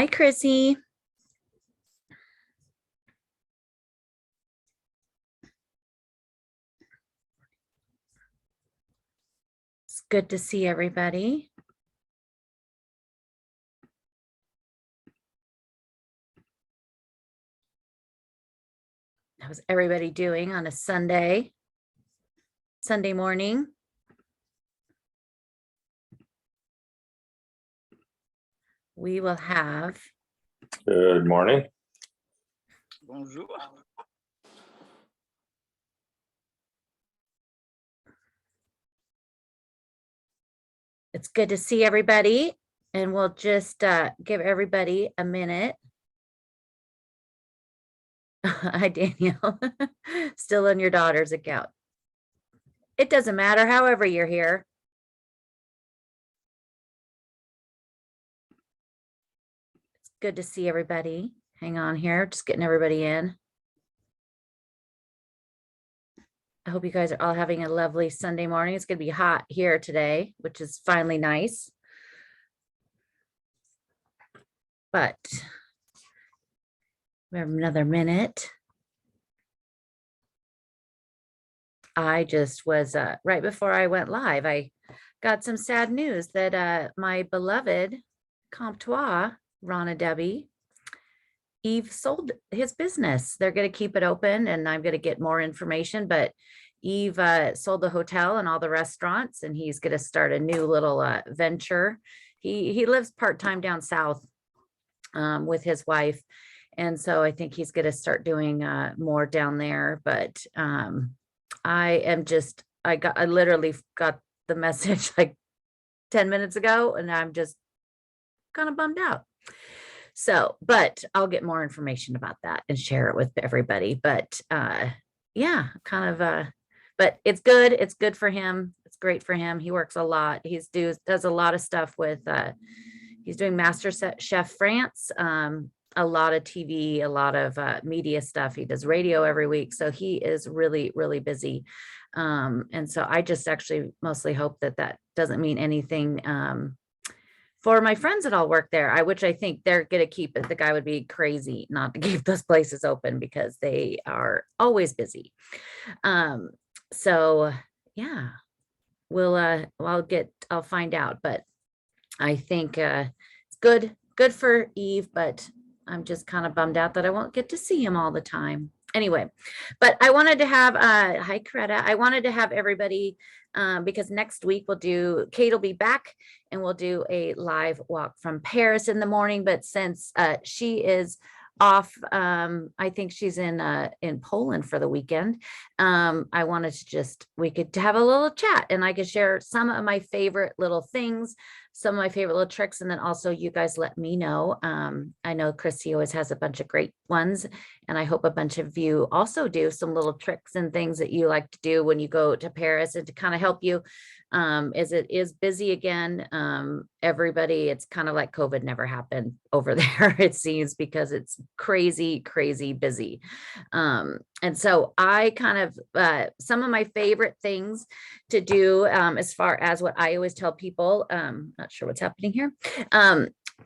Hi, Chrissy. It's good to see everybody. How's everybody doing on a Sunday morning? We will have. Good morning. Bonjour. It's good to see everybody, and we'll just give everybody a minute. Hi, Danielle. Still on your daughter's account. It doesn't matter, however you're here. It's good to see everybody. Hang on here, just getting everybody in. I hope you guys are all having a lovely Sunday morning. It's going to be hot here today, which is finally nice. But we have another minute. I just was, right before I went live, I got some sad news that my beloved comptoir, Rana Debbie, Eve sold his business. They're going to keep it open and I'm going to get more information, but Eve sold the hotel and all the restaurants, and he's going to start a new little venture. He lives part-time down south with his wife. And so I think he's going to start doing more down there. But I literally got the message like 10 minutes ago, and I'm just kind of bummed out. So, but I'll get more information about that and share it with everybody. But yeah, kind of, but it's good. It's good for him. It's great for him. He works a lot. Does a lot of stuff with, he's doing Master Chef France, a lot of TV, a lot of media stuff. He does radio every week. So he is really, really busy. And so I just actually mostly hope that that doesn't mean anything for my friends that all work there, which I think they're going to keep it. The guy would be crazy not to keep those places open because they are always busy. So yeah, I'll find out, but I think it's good for Eve, but I'm just kind of bummed out that I won't get to see him all the time. Anyway, but I wanted to have, hi, Greta. I wanted to have everybody, because next week Kate will be back and we'll do a live walk from Paris in the morning. But since she is off, I think she's in Poland for the weekend. I wanted to we could have a little chat and I could share some of my favorite little things, some of my favorite little tricks. And then also you guys let me know. I know Christy always has a bunch of great ones, and I hope a bunch of you also do some little tricks and things that you like to do when you go to Paris, and to kind of help you as it is busy again. Everybody, it's kind of like COVID never happened over there, it seems, because it's crazy busy. And so I kind of, some of my favorite things to do, as far as what I always tell people, not sure what's happening here.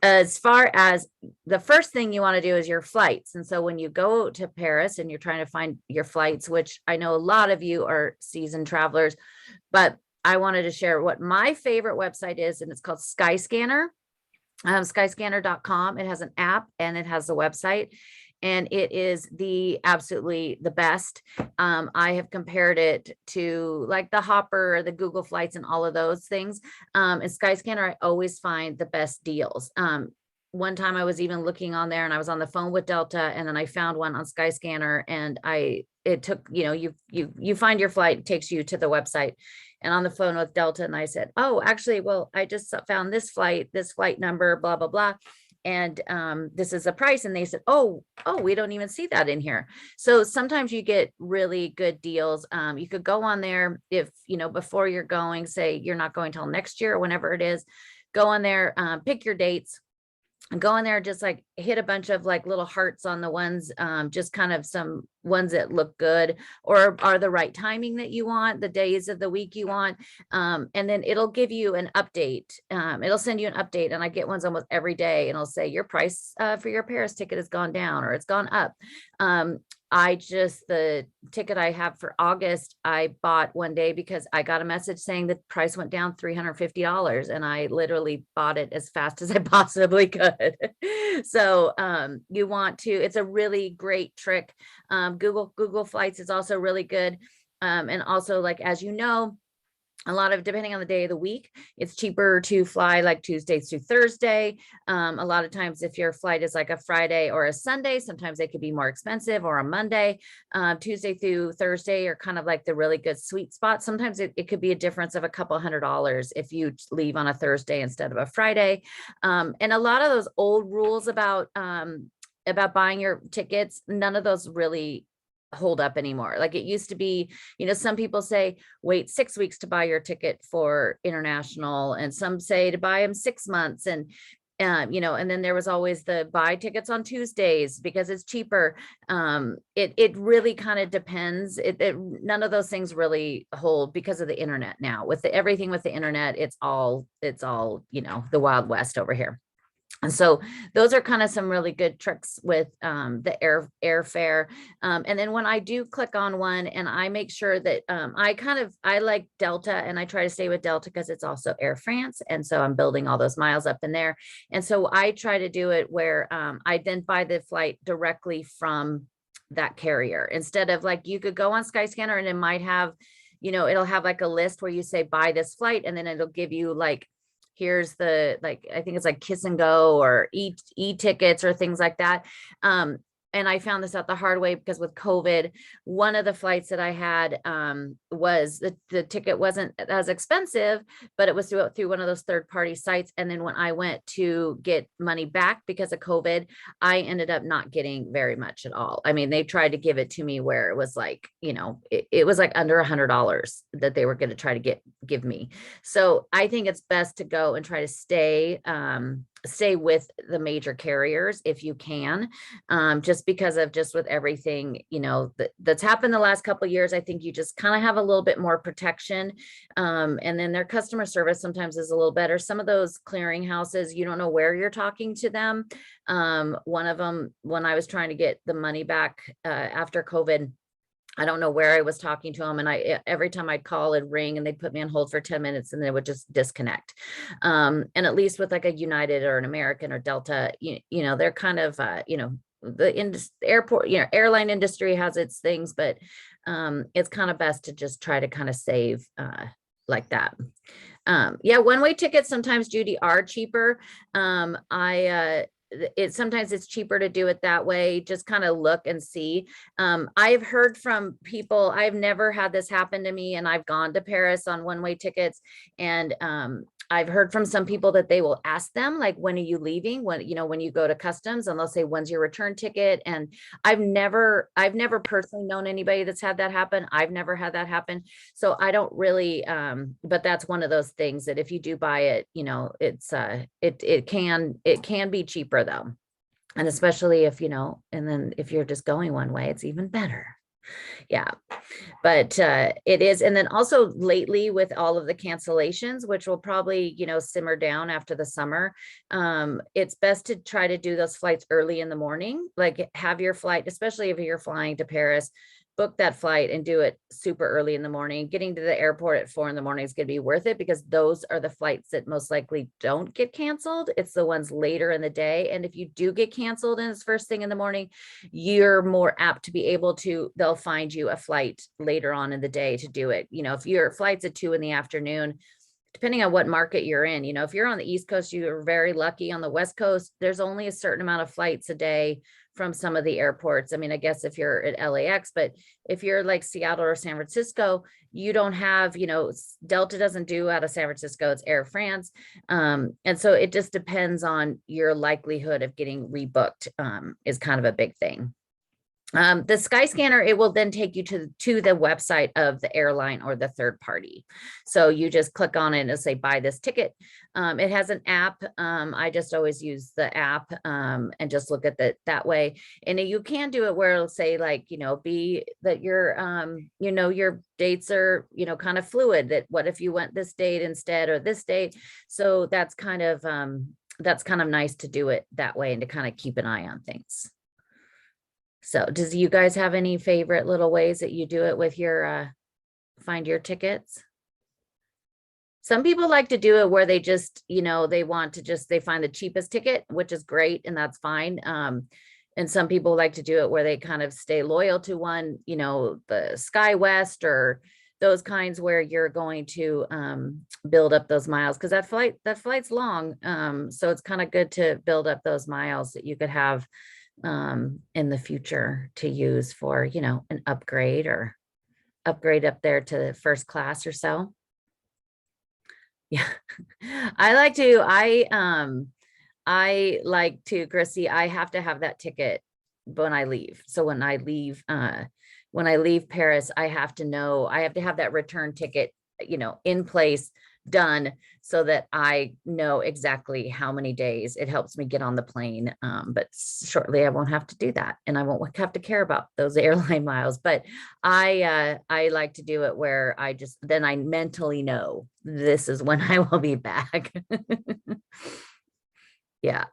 As far as the first thing you want to do is your flights. And so when you go to Paris and you're trying to find your flights, which I know a lot of you are seasoned travelers, but I wanted to share what my favorite website is, and it's called Skyscanner, skyscanner.com. It has an app and it has a website, and it is absolutely the best. I have compared it to like the Hopper, the Google Flights, and all of those things. And Skyscanner, I always find the best deals. One time I was even looking on there and I was on the phone with Delta, and then I found one on Skyscanner, and it took, you find your flight, it takes you to the website, and on the phone with Delta. And I said, oh, actually, well, I just found this flight number, blah, blah, blah. And this is a price. And they said, oh, we don't even see that in here. So sometimes you get really good deals. You could go on there if, before you're going, say you're not going till next year or whenever it is, go on there, pick your dates, go in there, just like hit a bunch of like little hearts on the ones, just kind of some ones that look good or are the right timing that you want, the days of the week you want. And then it'll give you an update. It'll send you an update, and I get ones almost every day, and it'll say your price for your Paris ticket has gone down or it's gone up. The ticket I have for August, I bought one day because I got a message saying the price went down $350, and I literally bought it as fast as I possibly could. So you want to, it's a really great trick. Google Flights is also really good. And also, like, as you know, a lot of, depending on the day of the week, it's cheaper to fly like Tuesday through Thursday. A lot of times if your flight is like a Friday or a Sunday, sometimes they could be more expensive, or a Monday. Tuesday through Thursday are kind of like the really good sweet spot. Sometimes it could be a difference of a couple $100 if you leave on a Thursday instead of a Friday. And a lot of those old rules about buying your tickets, none of those really hold up anymore. Like it used to be, some people say wait 6 weeks to buy your ticket for international, and some say to buy them 6 months. And and then there was always the buy tickets on Tuesdays because it's cheaper. It really kind of depends. None of those things really hold because of the internet now. With everything with the internet, it's all the Wild West over here. And so those are kind of some really good tricks with the airfare. And then when I do click on one, and I make sure that I like Delta, and I try to stay with Delta because it's also Air France. And so I'm building all those miles up in there. And so I try to do it where I then buy the flight directly from that carrier, instead of like, you could go on Skyscanner and it might have, it'll have like a list where you say buy this flight, and then it'll give you like, here's the, like, I think it's like Kiss and Go or e-tickets or things like that. And I found this out the hard way because with COVID, one of the flights that I had was the ticket wasn't as expensive, but it was through one of those third-party sites. And then when I went to get money back because of COVID, I ended up not getting very much at all. I mean, they tried to give it to me where it was like, it was like under $100 that they were going to try to give me. So I think it's best to go and try to stay with the major carriers if you can, just because of with everything, that's happened the last couple of years. I think you just kind of have a little bit more protection. And then their customer service sometimes is a little better. Some of those clearinghouses, you don't know where you're talking to them. One of them, when I was trying to get the money back after COVID, I don't know where I was talking to them. And every time I'd call, it'd ring and they'd put me on hold for 10 minutes and they would just disconnect. And at least with like a United or an American or Delta, they're kind of, the airport, airline industry has its things, but it's kind of best to just try to kind of save like that. One-way tickets sometimes, Judy, are cheaper. Sometimes it's cheaper to do it that way. Just kind of look and see. I've heard from people, I've never had this happen to me, and I've gone to Paris on one-way tickets, and I've heard from some people that they will ask them, like, when are you leaving? When you go to customs, and they'll say, when's your return ticket? And I've never personally known anybody that's had that happen. I've never had that happen. So I don't really, but that's one of those things that if you do buy it, it can be cheaper though. And especially if, and then if you're just going one way, it's even better. Yeah, but it is. And then also lately with all of the cancellations, which will probably, simmer down after the summer, it's best to try to do those flights early in the morning, like have your flight, especially if you're flying to Paris, book that flight and do it super early in the morning. Getting to the airport at 4 a.m. is going to be worth it because those are the flights that most likely don't get canceled. It's the ones later in the day. And if you do get canceled and it's first thing in the morning, you're more apt to be able to, they'll find you a flight later on in the day to do it. If your flight's at 2 p.m, depending on what market you're in, if you're on the East Coast, you're very lucky. On the West Coast, there's only a certain amount of flights a day from some of the airports. I mean, I guess if you're at LAX, but if you're like Seattle or San Francisco, you don't have, Delta doesn't do out of San Francisco, it's Air France. And so it just depends on your likelihood of getting rebooked, is kind of a big thing. The Skyscanner, it will then take you to the website of the airline or the third party. So you just click on it and it'll say buy this ticket. It has an app. I just always use the app and just look at that way. And you can do it where it'll say like, be that your dates are, kind of fluid, that what if you went this date instead or this date. So that's kind of nice to do it that way and to kind of keep an eye on things. So does you guys have any favorite little ways that you do it with your find your tickets? Some people like to do it where they just, they find the cheapest ticket, which is great, and that's fine. And some people like to do it where they kind of stay loyal to one, the SkyWest or those kinds where you're going to build up those miles, because that flight's long. So it's kind of good to build up those miles that you could have in the future to use for, an upgrade up there to first class or so. Yeah. I like to, Chrissy, I have to have that ticket when I leave. So when I leave Paris, I have to have that return ticket, in place, done, so that I know exactly how many days. It helps me get on the plane. But shortly I won't have to do that, and I won't have to care about those airline miles. But I like to do it where then I mentally know this is when I will be back. Yeah.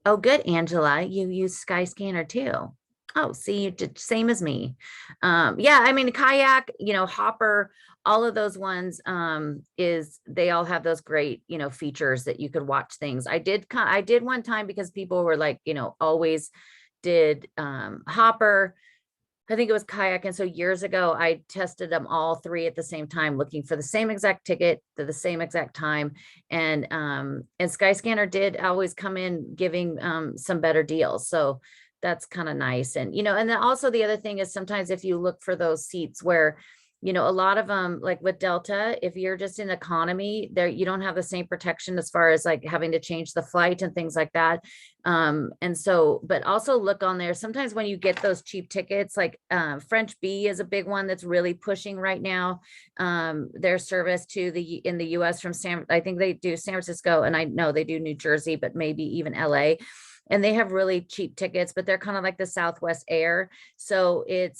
Oh, good, Angela. You use Skyscanner too. Oh, see, you did same as me. Yeah, I mean, kayak, Hopper, all of those ones, they all have those great, features that you could watch things. I did one time because people were like, always did Hopper. I think it was kayak. And so years ago, I tested them all three at the same time, looking for the same exact ticket to the same exact time. And Skyscanner did always come in giving some better deals. So that's kind of nice. And, and then also the other thing is sometimes if you look for those seats where, a lot of them, like with Delta, if you're just in economy there, you don't have the same protection as far as like having to change the flight and things like that. And so, but also look on there. Sometimes when you get those cheap tickets, like French Bee is a big one that's really pushing right now. Their service in the US from I think they do San Francisco, and I know they do New Jersey, but maybe even LA. And they have really cheap tickets, but they're kind of like the Southwest Air. So it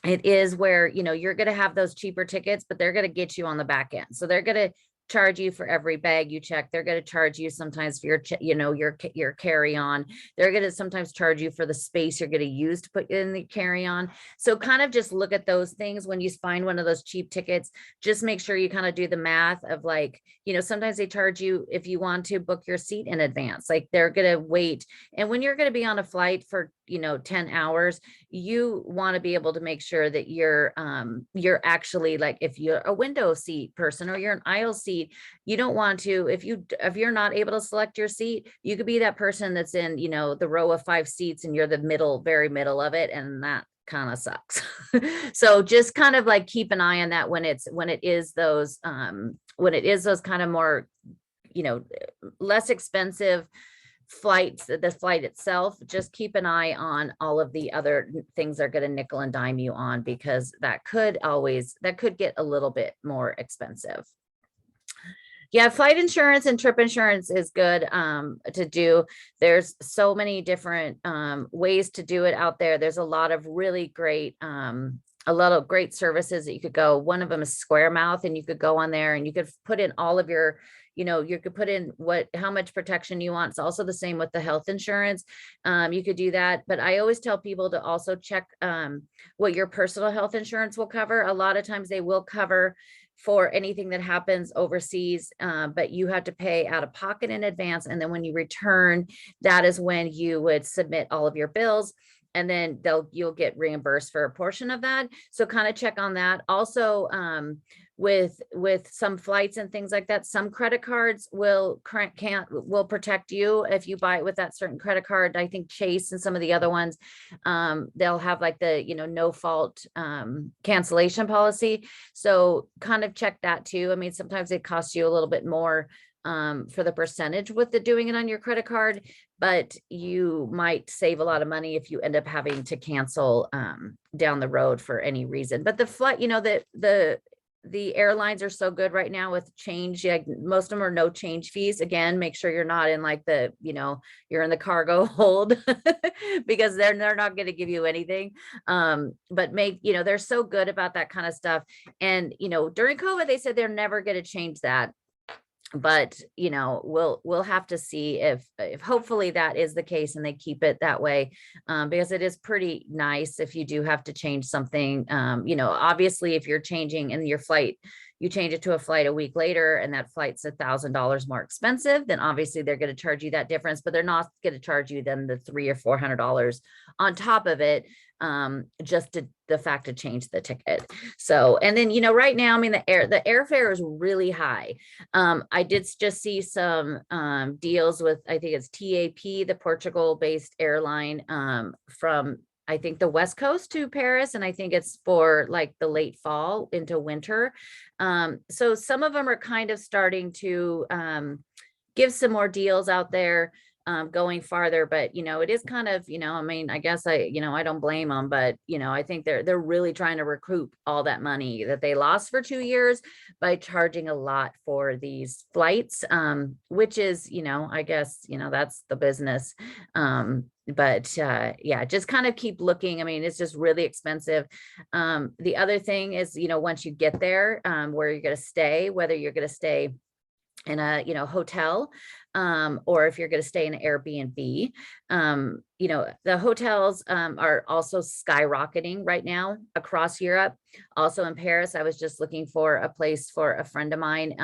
is where, you're going to have those cheaper tickets, but they're going to get you on the back end. So they're going to charge you for every bag you check. They're going to charge you sometimes for your carry-on. They're going to sometimes charge you for the space you're going to use to put in the carry-on. So kind of just look at those things when you find one of those cheap tickets. Just make sure you kind of do the math of like, sometimes they charge you if you want to book your seat in advance, like they're going to wait. And when you're going to be on a flight for 10 hours, you want to be able to make sure that you're actually, like, if you're a window seat person or you're an aisle seat, you don't want to, if you're not able to select your seat, you could be that person that's in, the row of 5 seats and you're the very middle of it. And that kind of sucks. So just kind of like keep an eye on that when it is those kind of more, less expensive flights, the flight itself. Just keep an eye on all of the other things they're going to nickel and dime you on, because that could get a little bit more expensive. Yeah, flight insurance and trip insurance is good to do. There's so many different ways to do it out there. There's a lot of really great services that you could go. One of them is Squaremouth, and you could go on there and you could put in all of your, you could put in how much protection you want. It's also the same with the health insurance. You could do that, but I always tell people to also check what your personal health insurance will cover. A lot of times they will cover for anything that happens overseas, but you have to pay out of pocket in advance. And then when you return, that is when you would submit all of your bills, and then you'll get reimbursed for a portion of that. So kind of check on that. Also, with some flights and things like that, some credit cards will protect you if you buy it with that certain credit card. I think Chase and some of the other ones, they'll have like the no fault cancellation policy. So kind of check that too. I mean, sometimes it costs you a little bit more for the percentage with doing it on your credit card, but you might save a lot of money if you end up having to cancel down the road for any reason. But the flight, the airlines are so good right now with change. Like most of them are no change fees. Again, make sure you're not in like you're in the cargo hold because they're not going to give you anything. But they're so good about that kind of stuff. And, during COVID, they said they're never going to change that. But we'll have to see if hopefully that is the case and they keep it that way, because it is pretty nice if you do have to change something. Obviously if you're changing in your flight, you change it to a flight a week later and that flight's $1,000 more expensive, then obviously they're going to charge you that difference, but they're not going to charge you then the $300 or $400 on top of it, just to the fact to change the ticket. So, and then, right now, I mean, the airfare is really high. I did just see some deals with, I think it's TAP, the Portugal-based airline, from I think the West Coast to Paris, and I think it's for like the late fall into winter. So some of them are kind of starting to give some more deals out there, going farther, but it is kind of, I mean, I guess I don't blame them, but I think they're really trying to recoup all that money that they lost for 2 years by charging a lot for these flights, which is, I guess, that's the business. But yeah, just kind of keep looking. I mean, it's just really expensive. The other thing is, once you get there, where you're going to stay, whether you're going to stay in a hotel, or if you're going to stay in an Airbnb. The hotels are also skyrocketing right now across Europe. Also in Paris, I was just looking for a place for a friend of mine,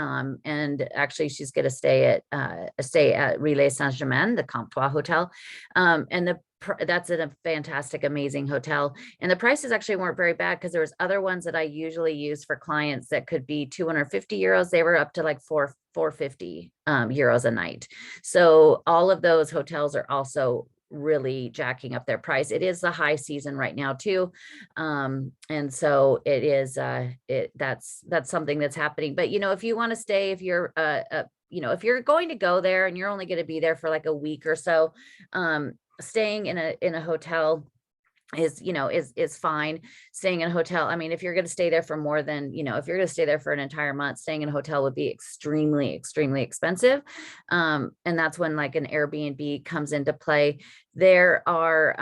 and actually she's going to stay at Relais Saint-Germain, the Comptoir Hotel, and that's a fantastic, amazing hotel. And the prices actually weren't very bad because there was other ones that I usually use for clients that could be 250 euros. They were up to like 450 euros a night. So all of those hotels are also really jacking up their price. It is the high season right now too. And so it is, that's something that's happening. But, if you want to stay, if you're, if you're going to go there and you're only going to be there for like a week or so, staying in a hotel is fine. Staying in a hotel, I mean, if you're going to stay there for more than, if you're going to stay there for an entire month, staying in a hotel would be extremely, extremely expensive. And that's when like an Airbnb comes into play. There are,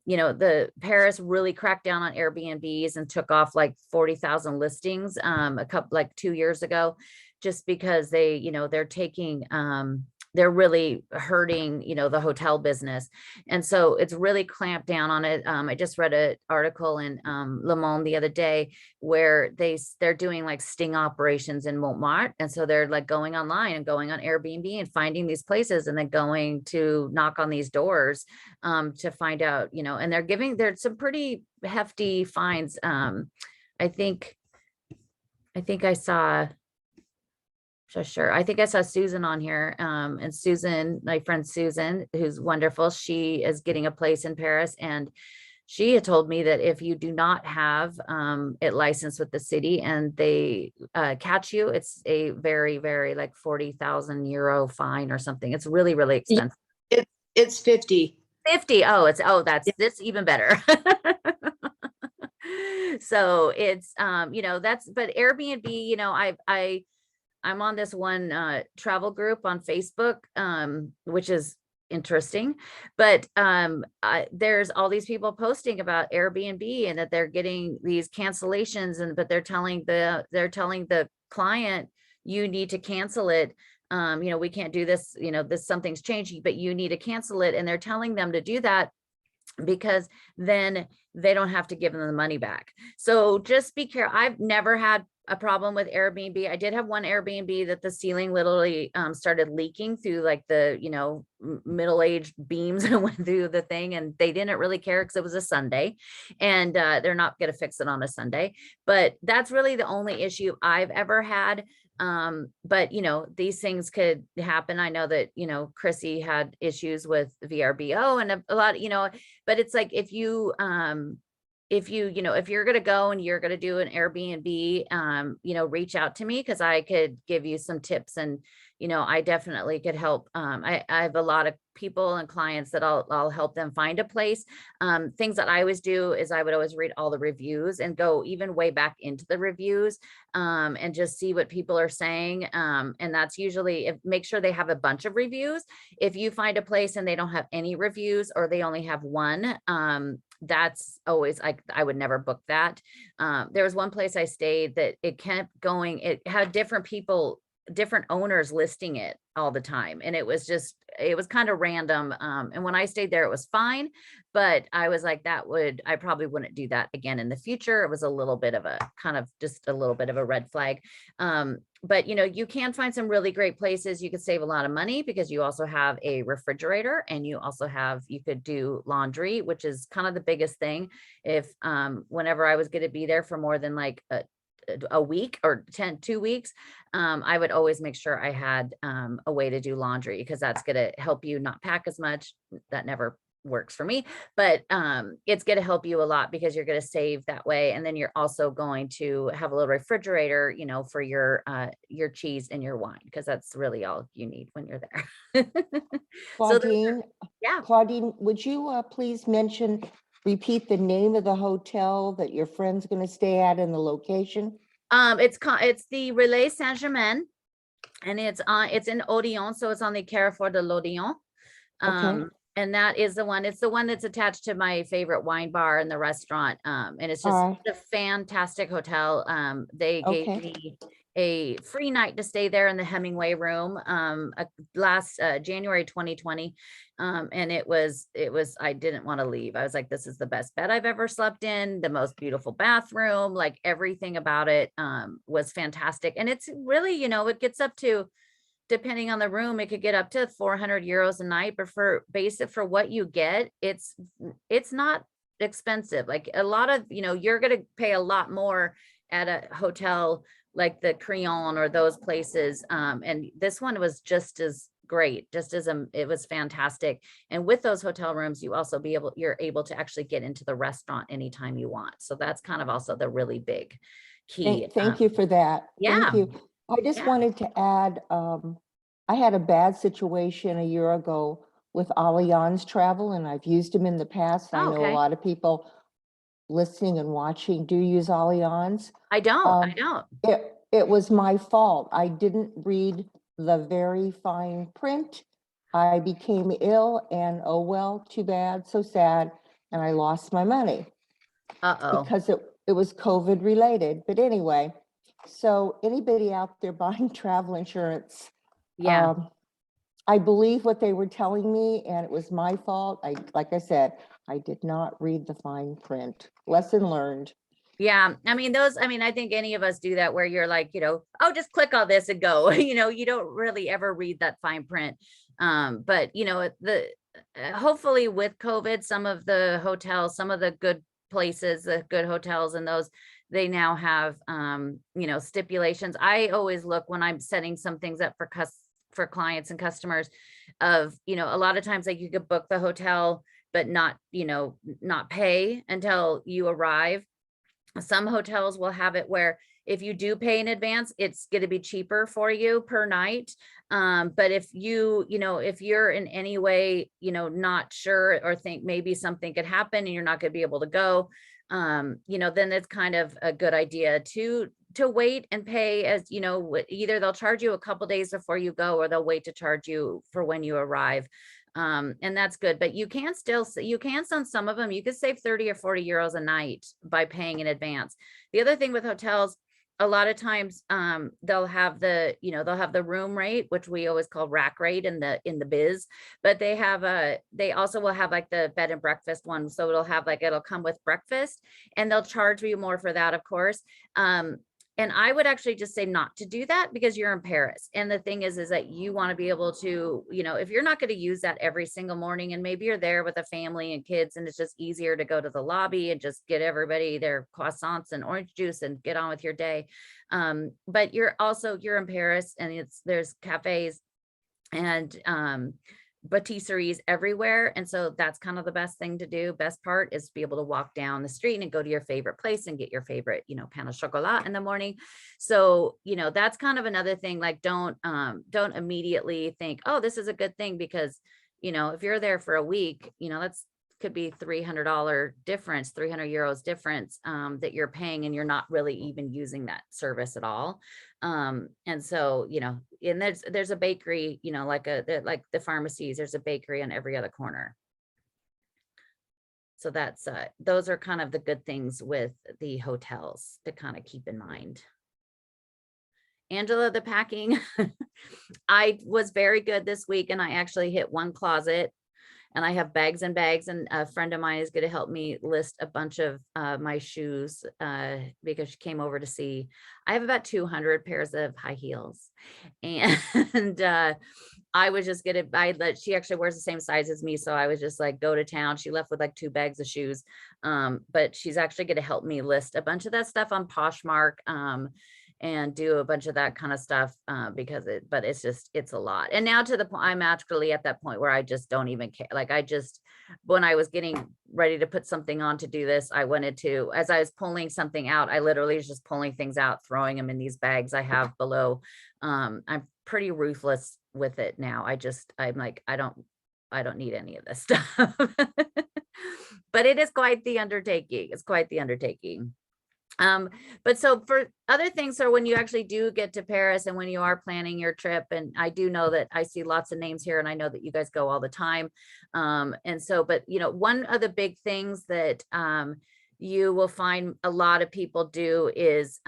the Paris really cracked down on Airbnbs and took off like 40,000 listings, like 2 years ago, just because they're taking, they're really hurting, the hotel business. And so it's really clamped down on it. I just read an article in Le Monde the other day where they're doing like sting operations in Montmartre. And so they're like going online and going on Airbnb and finding these places and then going to knock on these doors to find out, and there's some pretty hefty fines. I think I saw, sure. I think I saw Susan on here, and Susan, my friend Susan, who's wonderful, she is getting a place in Paris, and she had told me that if you do not have it licensed with the city and they catch you, it's a very, very like 40,000 euro fine or something. It's really, really expensive. It's 50. 50. That's even better. So it's, but Airbnb, I'm on this one travel group on Facebook, which is interesting, but there's all these people posting about Airbnb and that they're getting these cancellations, but they're telling the client, you need to cancel it. We can't do this, something's changing, but you need to cancel it. And they're telling them to do that because then they don't have to give them the money back. So just be careful. I've never had a problem with Airbnb. I did have one Airbnb that the ceiling literally started leaking through like the, middle-aged beams that went through the thing, and they didn't really care because it was a Sunday, and they're not going to fix it on a Sunday. But that's really the only issue I've ever had. But these things could happen. I know that, Chrissy had issues with VRBO and a lot, but it's like, if you're going to go and you're going to do an Airbnb, reach out to me, because I could give you some tips, and, I definitely could help. I have a lot of people and clients that I'll help them find a place. Things that I always do is I would always read all the reviews and go even way back into the reviews, and just see what people are saying. And that's usually make sure they have a bunch of reviews. If you find a place and they don't have any reviews or they only have one, that's always I would never book that. There was one place I stayed that it kept going. It had different owners listing it all the time. And it was kind of random. And when I stayed there, it was fine, but I was like, I probably wouldn't do that again in the future. It was a little bit of a just a little bit of a red flag. But you can find some really great places. You could save a lot of money because you also have a refrigerator, and you could do laundry, which is kind of the biggest thing. If whenever I was going to be there for more than like a week or 2 weeks, I would always make sure I had a way to do laundry, because that's going to help you not pack as much. That never works for me, but it's going to help you a lot because you're going to save that way. And then you're also going to have a little refrigerator, for your cheese and your wine, because that's really all you need when you're there. Claudine, yeah. Claudine, would you please repeat the name of the hotel that your friend's going to stay at and the location? It's the Relais Saint-Germain, and it's in Odillon, so it's on the Carrefour de l'Odillon. Okay. And that is the one. It's the one that's attached to my favorite wine bar and the restaurant. And it's just a fantastic hotel. They gave me a free night to stay there in the Hemingway room last January 2020. And it was I didn't want to leave. I was like, this is the best bed I've ever slept in, the most beautiful bathroom, like everything about it was fantastic. And it's really, it gets up to, depending on the room, it could get up to 400 euros a night, but for what you get, it's not expensive. Like a lot of, you're going to pay a lot more at a hotel like the Crillon or those places. And this one was just as great, it was fantastic. And with those hotel rooms, you're able to actually get into the restaurant anytime you want. So that's kind of also the really big key. Thank you for that. Yeah. Thank you. I just wanted to add, I had a bad situation a year ago with Allianz Travel, and I've used them in the past. I know a lot of people listening and watching do use Allianz. I don't. It was my fault. I didn't read the very fine print. I became ill, and oh well, too bad, so sad, and I lost my money. Because it was COVID related. But anyway, so anybody out there buying travel insurance, I believe what they were telling me, and it was my fault. Like I said, I did not read the fine print. Lesson learned. Yeah. I think any of us do that, where you're like, oh, just click on this and go, you don't really ever read that fine print. But hopefully with COVID, some of the hotels, some of the good places, the good hotels, and those, they now have, stipulations. I always look when I'm setting some things up for clients and customers of, a lot of times, like, you could book the hotel, but not pay until you arrive. Some hotels will have it where if you do pay in advance, it's going to be cheaper for you per night. But if if you're in any way, not sure or think maybe something could happen and you're not going to be able to go, then it's kind of a good idea to wait and pay, as either they'll charge you a couple days before you go, or they'll wait to charge you for when you arrive. And that's good, but you can on some of them, you could save 30 or 40 euros a night by paying in advance. The other thing with hotels, a lot of times, they'll have the room rate, which we always call rack rate in the biz, but they also will have like the bed and breakfast one. So it'll come with breakfast, and they'll charge you more for that, of course. And I would actually just say not to do that, because you're in Paris. And the thing is that you want to be able to, if you're not going to use that every single morning, and maybe you're there with a family and kids, and it's just easier to go to the lobby and just get everybody their croissants and orange juice and get on with your day. But you're in Paris, and there's cafes and patisseries everywhere. And so that's kind of the best thing to do. Best part is to be able to walk down the street and go to your favorite place and get your favorite, pain au chocolat in the morning. So, that's kind of another thing. Like, don't immediately think, oh, this is a good thing, because if you're there for a week, that's could be $300 difference, 300 euros difference that you're paying, and you're not really even using that service at all. And so, and there's a bakery, like the pharmacies, there's a bakery on every other corner. So that's those are kind of the good things with the hotels to kind of keep in mind. Angela, the packing, I was very good this week, and I actually hit one closet, and I have bags and bags, and a friend of mine is going to help me list a bunch of my shoes because she came over to see. I have about 200 pairs of high heels, and I was just she actually wears the same size as me, so I was just like, go to town. She left with like 2 bags of shoes, but she's actually going to help me list a bunch of that stuff on Poshmark. And do a bunch of that kind of stuff because it's a lot. And now to the point, I'm actually at that point where I just don't even care. Like when I was getting ready to put something on to do this, as I was pulling something out, I literally was just pulling things out, throwing them in these bags I have below. I'm pretty ruthless with it now. I'm like, I don't need any of this stuff. But it is quite the undertaking. It's quite the undertaking. But so for other things, so when you actually do get to Paris and when you are planning your trip, and I do know that I see lots of names here, and I know that you guys go all the time. And so, but one of the big things that you will find a lot of people do is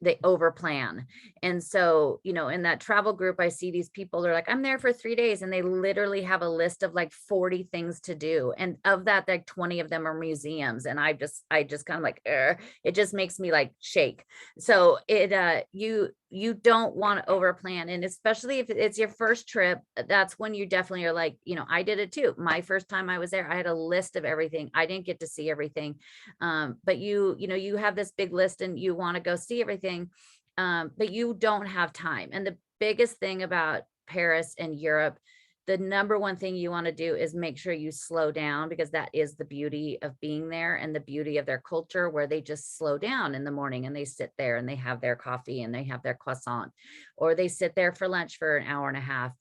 they over plan. And so, in that travel group, I see these people, they're like, I'm there for 3 days, and they literally have a list of like 40 things to do. And of that, like 20 of them are museums. And I just kind of like, it just makes me like shake. So you don't want to over plan. And especially if it's your first trip, that's when you definitely are like, I did it too. My first time I was there, I had a list of everything. I didn't get to see everything. But you have this big list and you want to go see everything. But you don't have time. And the biggest thing about Paris and Europe, the number one thing you want to do is make sure you slow down, because that is the beauty of being there and the beauty of their culture, where they just slow down in the morning and they sit there and they have their coffee and they have their croissant, or they sit there for lunch for an hour and a half.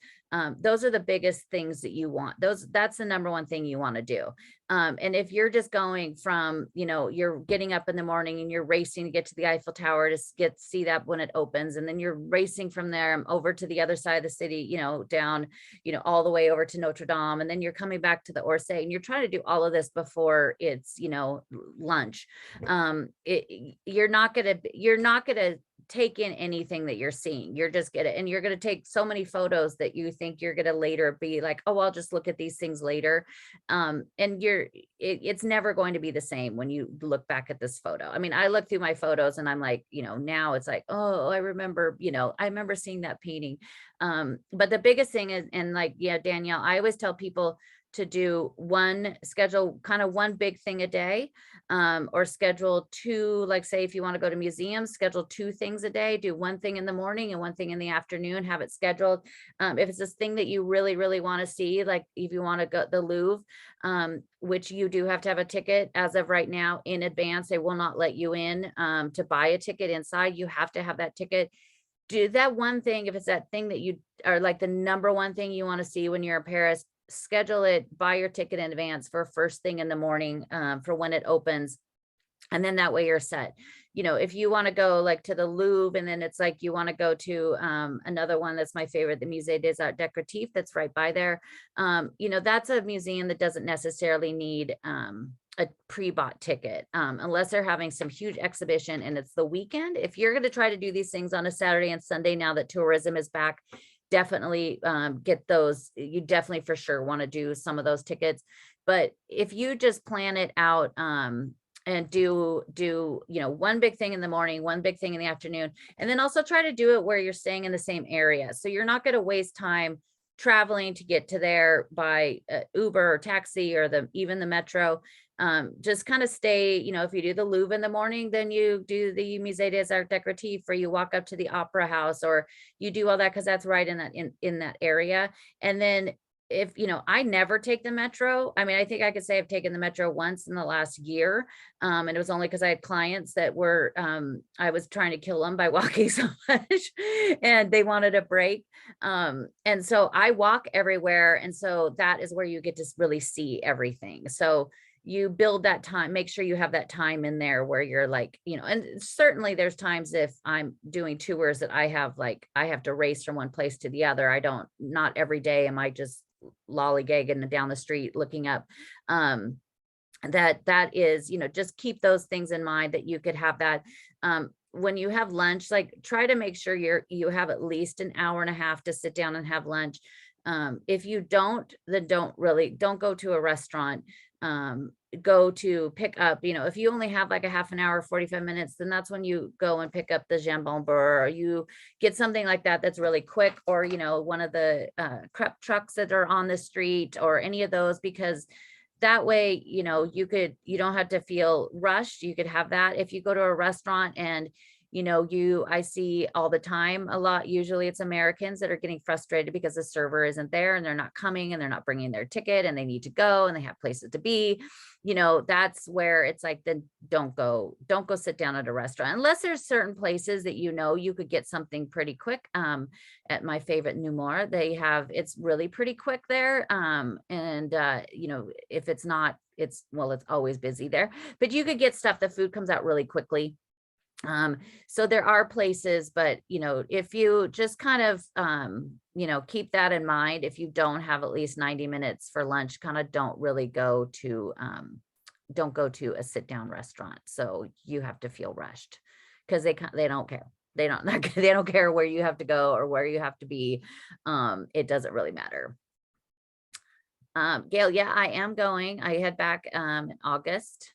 Those are the biggest things that you want. That's the number one thing you want to do. And if you're just going from, you're getting up in the morning and you're racing to get to the Eiffel Tower to see that when it opens, and then you're racing from there over to the other side of the city, down, all the way over to Notre Dame, and then you're coming back to the Orsay, and you're trying to do all of this before it's, lunch. You're not gonna take in anything that you're seeing. You're just and you're going to take so many photos that you think you're going to later be like, oh, I'll just look at these things later. And it's never going to be the same when you look back at this photo. I mean, I look through my photos and I'm like, now it's like, oh, I remember seeing that painting. But the biggest thing is, and like, yeah, Danielle, I always tell people to schedule kind of one big thing a day, or schedule 2, like say, if you want to go to museums, schedule 2 things a day, do 1 thing in the morning and 1 thing in the afternoon, have it scheduled. If it's this thing that you really, really want to see, like if you want to go to the Louvre, which you do have to have a ticket as of right now in advance, they will not let you in to buy a ticket inside. You have to have that ticket. Do that one thing. If it's that thing that you are like the number one thing you want to see when you're in Paris, schedule it, buy your ticket in advance for first thing in the morning for when it opens. And then that way you're set. If you want to go like to the Louvre, and then it's like you want to go to another one that's my favorite, the Musée des Arts Décoratifs, that's right by there. That's a museum that doesn't necessarily need a pre-bought ticket unless they're having some huge exhibition and it's the weekend. If you're going to try to do these things on a Saturday and Sunday, now that tourism is back, definitely get those. You definitely for sure want to do some of those tickets. But if you just plan it out and do one big thing in the morning, one big thing in the afternoon, and then also try to do it where you're staying in the same area, so you're not going to waste time traveling to get to there by Uber or taxi or even the metro. Just kind of stay, if you do the Louvre in the morning, then you do the Musée des Arts Décoratifs, or you walk up to the Opera House, or you do all that because that's right in that area. And then if, you know, I never take the metro. I mean, I think I could say I've taken the metro once in the last year. And it was only because I had clients that were, I was trying to kill them by walking so much and they wanted a break. And so I walk everywhere. And so that is where you get to really see everything. So you build that time, make sure you have that time in there where you're like, you know, and certainly there's times if I'm doing tours that I have to race from one place to the other. Not every day am I just lollygagging down the street looking up. That is, you know, just keep those things in mind that you could have that. When you have lunch, like try to make sure you have at least an hour and a half to sit down and have lunch. If you don't, then don't go to a restaurant. Go to pick up, you know, if you only have like a half an hour, 45 minutes, then that's when you go and pick up the jambon beurre, or you get something like that that's really quick, or, you know, one of the crepe trucks that are on the street, or any of those, because that way, you know, you don't have to feel rushed. You could have that. If you go to a restaurant and, you know, I see all the time, a lot, usually it's Americans that are getting frustrated because the server isn't there and they're not coming and they're not bringing their ticket and they need to go and they have places to be, you know, that's where it's like, then don't go sit down at a restaurant unless there's certain places that, you know, you could get something pretty quick. At my favorite Nemours, it's really pretty quick there. You know, if it's not, it's always busy there, but you could get stuff, the food comes out really quickly. So there are places, but, you know, if you just kind of, you know, keep that in mind, if you don't have at least 90 minutes for lunch, kind of don't go to a sit down restaurant. So you have to feel rushed because they don't care. They don't care where you have to go or where you have to be. It doesn't really matter. Gail, yeah, I am going. I head back in August.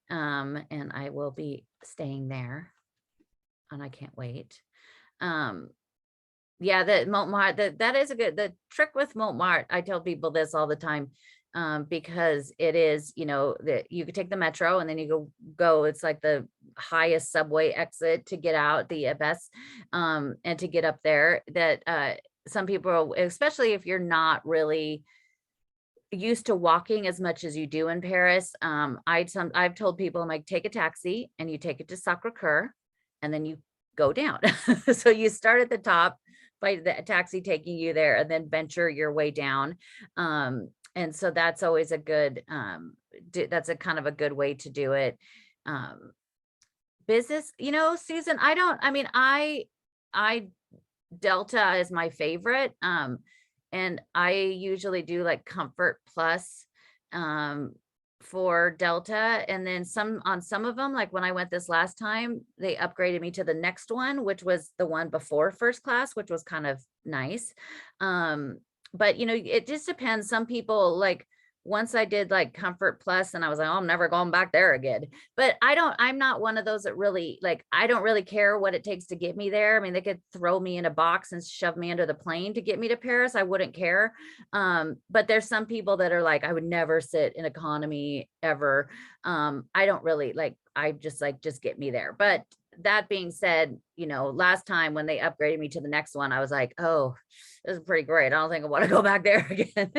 And I will be staying there and I can't wait. Yeah, the Montmartre, that is the trick with Montmartre. I tell people this all the time, because it is, you know, that you could take the metro and then you go, it's like the highest subway exit to get out, the best, and to get up there, that some people, especially if you're not really used to walking as much as you do in Paris. I've told people, I'm like, take a taxi and you take it to Sacré-Cœur and then you go down. So you start at the top by the taxi taking you there and then venture your way down. And so that's always a good, that's a kind of a good way to do it. Business, you know, Susan, I Delta is my favorite. And I usually do like Comfort Plus for Delta. And then on some of them, like when I went this last time, they upgraded me to the next one, which was the one before first class, which was kind of nice. But you know, it just depends. Some people, like once I did like Comfort Plus and I was like, oh, I'm never going back there again. But I'm not one of those that really, like, I don't really care what it takes to get me there. I mean, they could throw me in a box and shove me under the plane to get me to Paris. I wouldn't care. But there's some people that are like, I would never sit in economy ever. I don't really like, I just like, just get me there. But that being said, you know, last time when they upgraded me to the next one, I was like, oh, this is pretty great. I don't think I want to go back there again.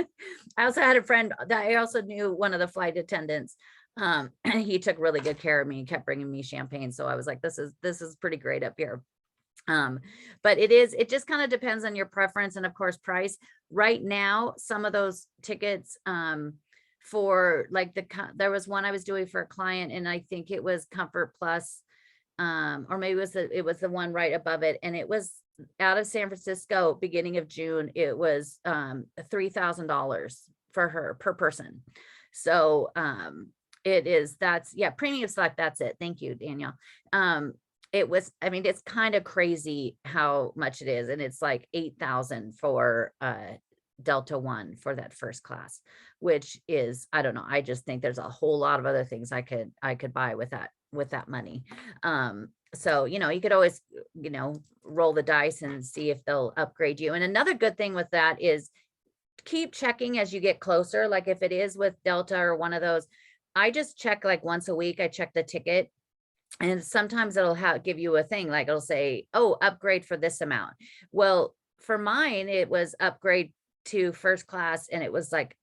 I also had a friend that I also knew, one of the flight attendants. And he took really good care of me and kept bringing me champagne. So I was like, this is pretty great up here. But it just kind of depends on your preference and of course price. Right now, some of those tickets, for like there was one I was doing for a client and I think it was Comfort Plus, or maybe it was the one right above it, and it was out of San Francisco beginning of June. It was $3,000 for her per person. So that's premium select. That's it. Thank you, Danielle. It was, I mean, it's kind of crazy how much it is, and it's like 8,000 for Delta One for that first class, which is, I don't know. I just think there's a whole lot of other things I could buy with that money. So, you know, you could always, you know, roll the dice and see if they'll upgrade you. And another good thing with that is keep checking as you get closer. Like if it is with Delta or one of those, I just check like once a week, I check the ticket. And sometimes it'll give you a thing, like it'll say, oh, upgrade for this amount. Well, for mine, it was upgrade to first class and it was like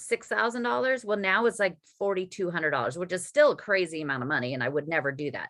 $6,000. Well, now it's like $4,200, which is still a crazy amount of money. And I would never do that.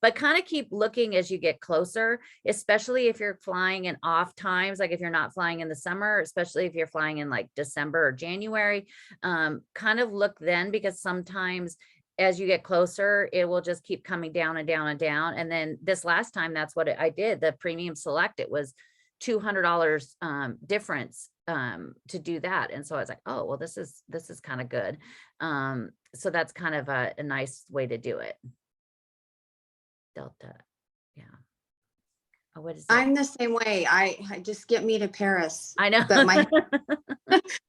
But kind of keep looking as you get closer, especially if you're flying in off times, like if you're not flying in the summer, especially if you're flying in like December or January, kind of look then, because sometimes as you get closer, it will just keep coming down and down and down. And then this last time, that's what I did. The premium select, it was $200 difference to do that. And so I was like, oh, well, this is kind of good. So that's kind of a nice way to do it. Delta. Yeah. Oh, what is it? I'm the same way. I just get me to Paris. I know. But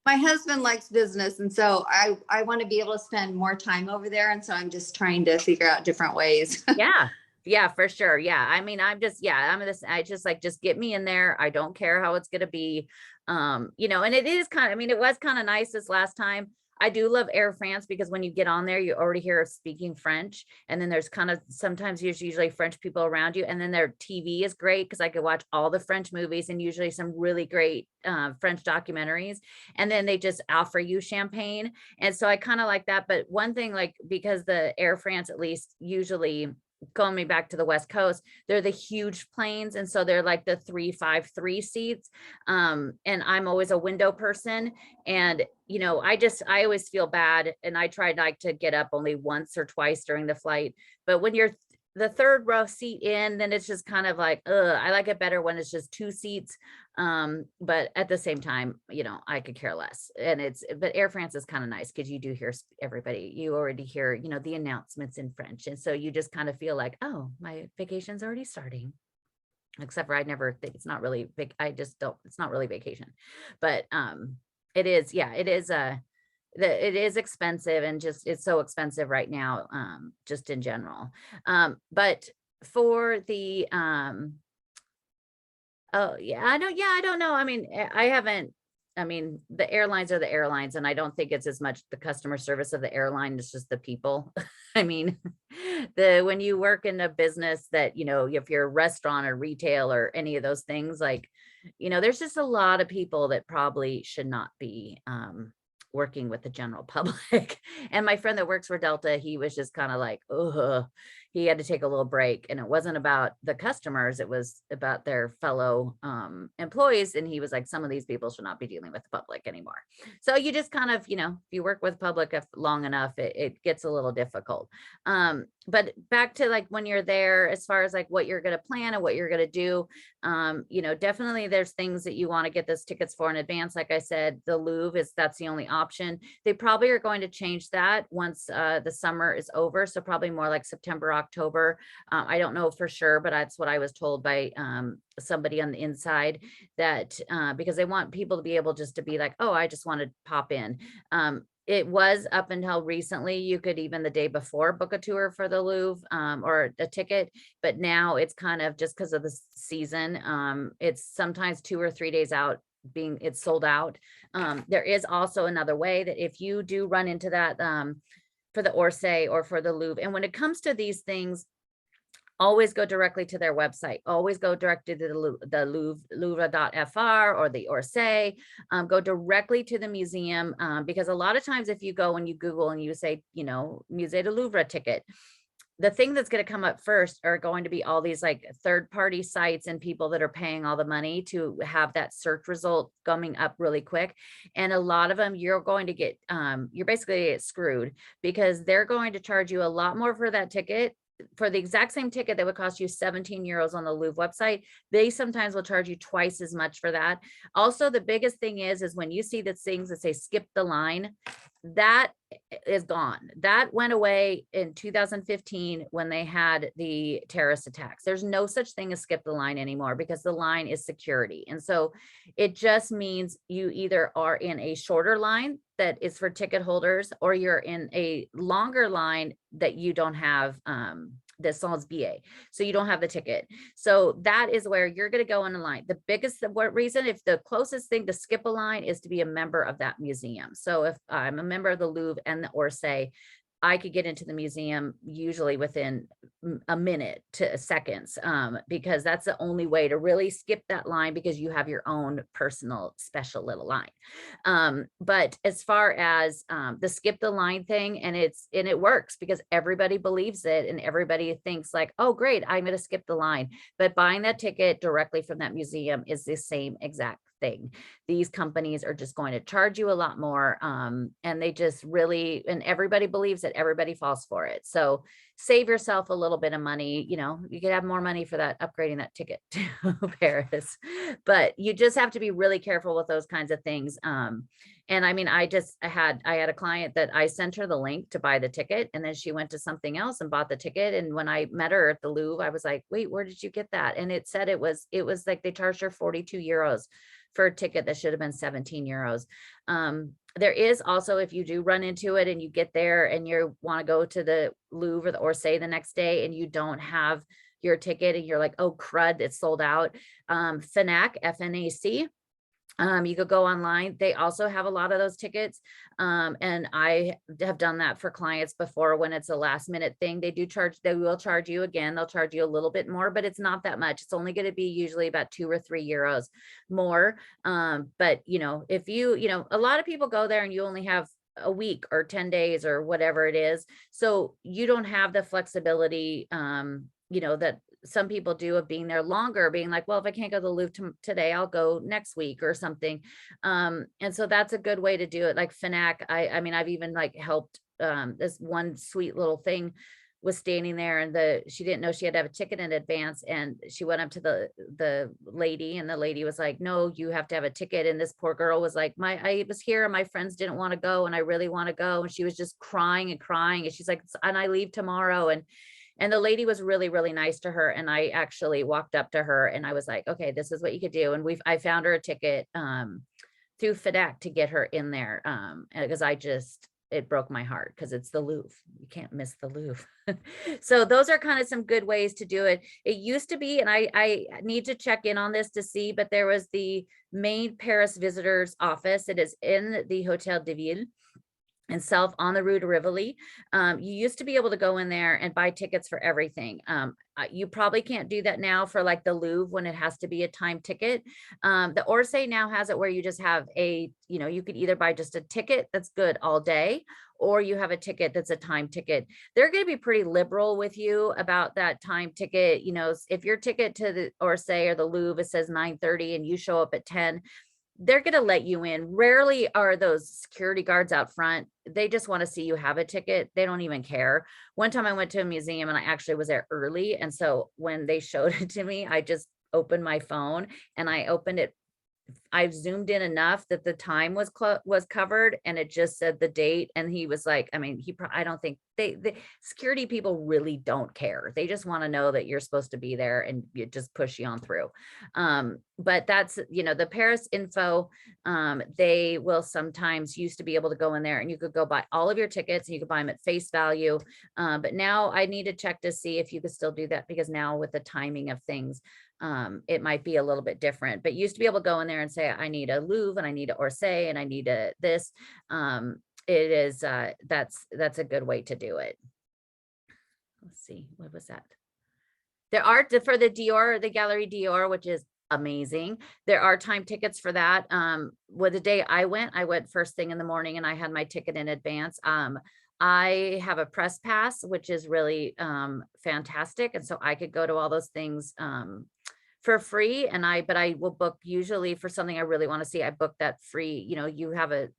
my husband likes business. And so I want to be able to spend more time over there. And so I'm just trying to figure out different ways. Yeah. Yeah, for sure. Yeah. I mean, I just like, just get me in there. I don't care how it's going to be. And it is kind of, I mean, it was kind of nice this last time. I do love Air France because when you get on there, you already hear speaking French. And then there's kind of, sometimes there's usually French people around you. And then their TV is great because I could watch all the French movies and usually some really great French documentaries. And then they just offer you champagne. And so I kind of like that. But one thing, like, because the Air France, at least usually, going me back to the West Coast, they're the huge planes. And so they're like the 353 seats. And I'm always a window person. And, I always feel bad. And I try like to get up only once or twice during the flight. But when you're the third row seat in, then it's just kind of like, I like it better when it's just two seats. But at the same time, I could care less. But Air France is kind of nice because you do hear everybody, you already hear, the announcements in French. And so you just kind of feel like, oh, my vacation's already starting. Except for I never think it's not really big. It's not really vacation, but, it is. Yeah, it is. It is expensive, and just, it's so expensive right now, just in general. But for the, oh yeah, I don't know. I mean, the airlines are the airlines, and I don't think it's as much the customer service of the airline, it's just the people. I mean, when you work in a business that, if you're a restaurant or retail or any of those things, like, there's just a lot of people that probably should not be working with the general public. And my friend that works for Delta, he was just kind of like, oh, he had to take a little break. And it wasn't about the customers, it was about their fellow employees. And he was like, some of these people should not be dealing with the public anymore. So you just kind of, if you work with public long enough, it gets a little difficult. But back to like when you're there, as far as like what you're going to plan and what you're going to do, definitely there's things that you want to get those tickets for in advance. Like I said, the Louvre that's the only option. They probably are going to change that once the summer is over. So probably more like September, October. I don't know for sure, but that's what I was told by somebody on the inside, that because they want people to be able just to be like, oh, I just want to pop in. It was up until recently, you could even the day before book a tour for the Louvre or a ticket, but now it's kind of just because of the season. It's sometimes 2 or 3 days out it's sold out. There is also another way that if you do run into that for the Orsay or for the Louvre, and when it comes to these things, always go directly to their website. Always go directly to the Louvre.fr or the Orsay. Go directly to the museum because a lot of times if you go and you Google and you say, Musée du Louvre ticket, the thing that's going to come up first are going to be all these like third-party sites and people that are paying all the money to have that search result coming up really quick. And a lot of them, you're going to get, you're basically screwed because they're going to charge you a lot more for that ticket. For the exact same ticket that would cost you 17 euros on the Louvre website, they sometimes will charge you twice as much for that. Also, the biggest thing is when you see the things that say skip the line, that is gone. That went away in 2015 when they had the terrorist attacks. There's no such thing as skip the line anymore because the line is security. And so it just means you either are in a shorter line that is for ticket holders, or you're in a longer line that you don't have the sans billet, so you don't have the ticket. So that is where you're going to go in a line. The biggest reason, if the closest thing to skip a line is to be a member of that museum. So if I'm a member of the Louvre and the Orsay, I could get into the museum usually within a minute to seconds, because that's the only way to really skip that line, because you have your own personal special little line. But as far as the skip the line thing, and it works because everybody believes it, and everybody thinks like, oh great, I'm going to skip the line. But buying that ticket directly from that museum is the same exact thing. These companies are just going to charge you a lot more, and they just really, and everybody believes it, everybody falls for it. So save yourself a little bit of money. You could have more money for that, upgrading that ticket to Paris, but you just have to be really careful with those kinds of things. And I mean, I had a client that I sent her the link to buy the ticket, and then she went to something else and bought the ticket. And when I met her at the Louvre, I was like, wait, where did you get that? And it said it was like they charged her 42 euros for a ticket that should have been 17 euros. There is also, if you do run into it and you get there and you want to go to the Louvre or the Orsay the next day and you don't have your ticket and you're like, oh crud, it's sold out. FNAC, FNAC. You could go online. They also have a lot of those tickets. And I have done that for clients before when it's a last minute thing. They will charge you again. They'll charge you a little bit more, but it's not that much. It's only going to be usually about 2 or 3 euros more. But if a lot of people go there and you only have a week or 10 days or whatever it is. So you don't have the flexibility, that some people do, of being there longer, being like, well, if I can't go to the Louvre today, I'll go next week or something. And so that's a good way to do it. Like FNAC, I mean, I've even like helped, this one sweet little thing was standing there, and she didn't know she had to have a ticket in advance, and she went up to the lady, and the lady was like, no, you have to have a ticket. And this poor girl was like, I was here and my friends didn't want to go and I really want to go. And she was just crying and crying, and she's like, and I leave tomorrow. And the lady was really, really nice to her. And I actually walked up to her and I was like, okay, this is what you could do. And I found her a ticket through FNAC to get her in there, because it broke my heart, because it's the Louvre. You can't miss the Louvre. So those are kind of some good ways to do it. It used to be, and I need to check in on this to see, but there was the main Paris visitors office. It is in the Hotel de Ville itself on the Rue de Rivoli. You used to be able to go in there and buy tickets for everything. You probably can't do that now for like the Louvre when it has to be a time ticket. The Orsay now has it where you just have you could either buy just a ticket that's good all day, or you have a ticket that's a time ticket. They're going to be pretty liberal with you about that time ticket. If your ticket to the Orsay or the Louvre, it says 9:30 and you show up at 10, they're going to let you in. Rarely are those security guards out front. They just want to see you have a ticket. They don't even care. One time I went to a museum and I actually was there early. And so when they showed it to me, I just opened my phone and I opened it. I've zoomed in enough that the time was covered and it just said the date. And he was like, I mean, I don't think the security people really don't care. They just want to know that you're supposed to be there and you just push you on through. But that's, the Paris info, they will sometimes used to be able to go in there and you could go buy all of your tickets and you could buy them at face value. But now I need to check to see if you could still do that, because now with the timing of things, it might be a little bit different. But used to be able to go in there and say, I need a Louvre and I need an Orsay and I need this. It is, that's a good way to do it. Let's see, what was that? There are, for the Dior, the Gallery Dior, which is amazing. There are time tickets for that. Well, the day I went first thing in the morning and I had my ticket in advance. I have a press pass, which is really fantastic. And so I could go to all those things for free. But I will book, usually for something I really want to see, I book that free.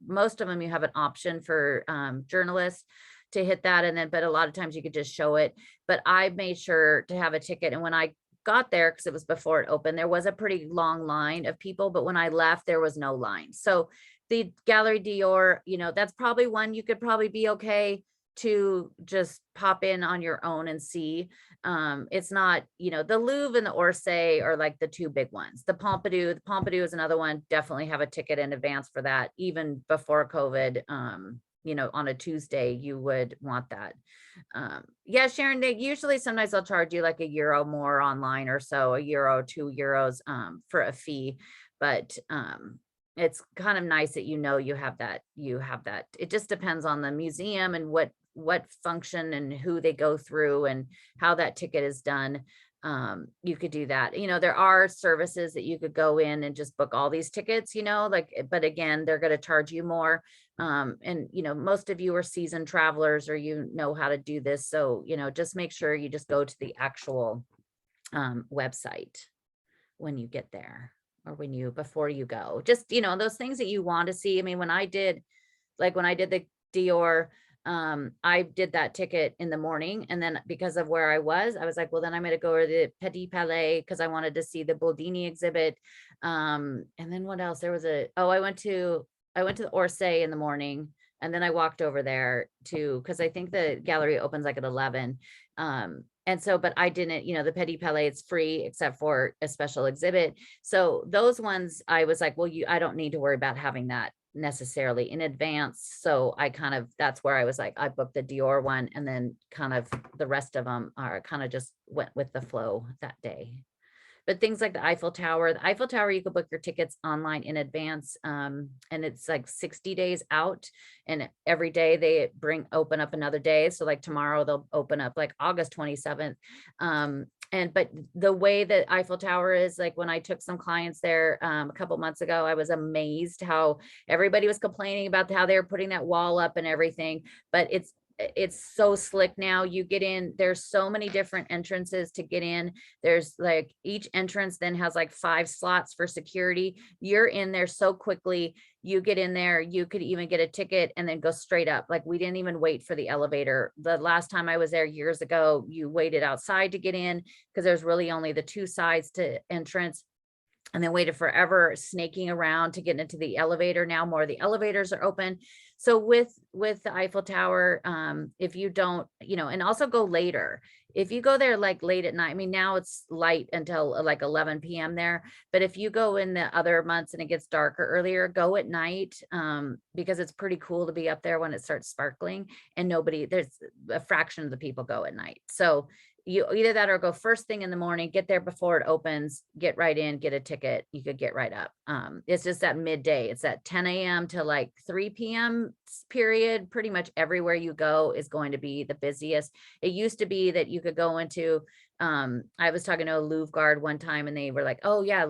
Most of them, you have an option for journalists to hit that. And then, but a lot of times you could just show it. But I made sure to have a ticket. And when I got there, because it was before it opened, there was a pretty long line of people. But when I left, there was no line. So the Gallery Dior, that's probably one you could probably be okay to just pop in on your own and see. It's not, the Louvre and the Orsay are like the two big ones. The Pompidou is another one. Definitely have a ticket in advance for that. Even before COVID, on a Tuesday, you would want that. Yeah, Sharon, sometimes they'll charge you like €1 more online or so, €1, €2 for a fee. But it's kind of nice that you have that. It just depends on the museum and what function and who they go through and how that ticket is done. You could do that. There are services that you could go in and just book all these tickets, but again, they're going to charge you more. And most of you are seasoned travelers, or know how to do this. So, just make sure you just go to the actual website when you get there, or before you go. Just, those things that you want to see. I mean, when I did the Dior, I did that ticket in the morning, and then because of where I was like, well, then I'm going to go to the Petit Palais because I wanted to see the Boldini exhibit. And then what else? I went to the Orsay in the morning, and then I walked over there because I think the gallery opens like at 11. And so, but I didn't, the Petit Palais, it's free except for a special exhibit. So those ones, I was like, well, I don't need to worry about having that necessarily in advance. So that's where I was like, I booked the Dior one, and then kind of the rest of them are kind of just went with the flow that day. But things like the Eiffel Tower, you could book your tickets online in advance. And it's like 60 days out, and every day they open up another day. So like tomorrow they'll open up like August 27th. But the way that Eiffel Tower is, like when I took some clients there a couple months ago, I was amazed how everybody was complaining about how they were putting that wall up and everything, but it's so slick now. You get in, there's so many different entrances to get in. There's like each entrance then has like 5 slots for security. You're in there so quickly. You get in there, you could even get a ticket and then go straight up. Like we didn't even wait for the elevator. The last time I was there years ago, you waited outside to get in because there's really only the 2 sides to entrance, and then waited forever snaking around to get into the elevator. Now more of the elevators are open. So with the Eiffel Tower, if you don't, and also go later. If you go there like late at night, I mean, now it's light until like 11 p.m. there, but if you go in the other months and it gets darker earlier, go at night, because it's pretty cool to be up there when it starts sparkling, and there's a fraction of the people go at night. So you either that or go first thing in the morning, get there before it opens, get right in, get a ticket. You could get right up. It's just that midday. It's that 10 a.m. to like 3 p.m. period. Pretty much everywhere you go is going to be the busiest. It used to be that you could go into, I was talking to a Louvre guard one time, and they were like, oh yeah,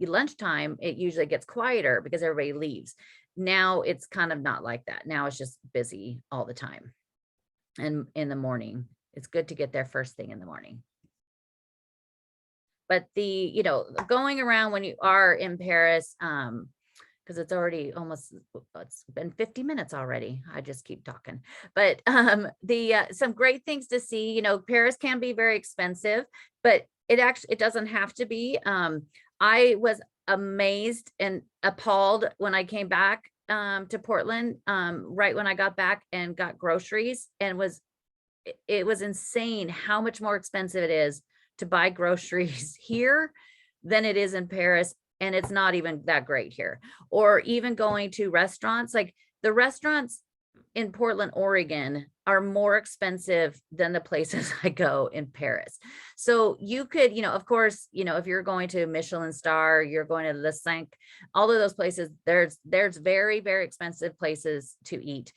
lunchtime, it usually gets quieter because everybody leaves. Now it's kind of not like that. Now it's just busy all the time. And in the morning, it's good to get there first thing in the morning. But going around when you are in Paris, because it's already it's been 50 minutes already. I just keep talking. But some great things to see. Paris can be very expensive, but it doesn't have to be. I was amazed and appalled when I came back to Portland, right when I got back and got groceries, and it was insane how much more expensive it is to buy groceries here than it is in Paris. And it's not even that great here. Or even going to restaurants, like the restaurants in Portland, Oregon are more expensive than the places I go in Paris. So you could, of course, if you're going to Michelin star, you're going to Le Cinq, all of those places, there's very, very expensive places to eat.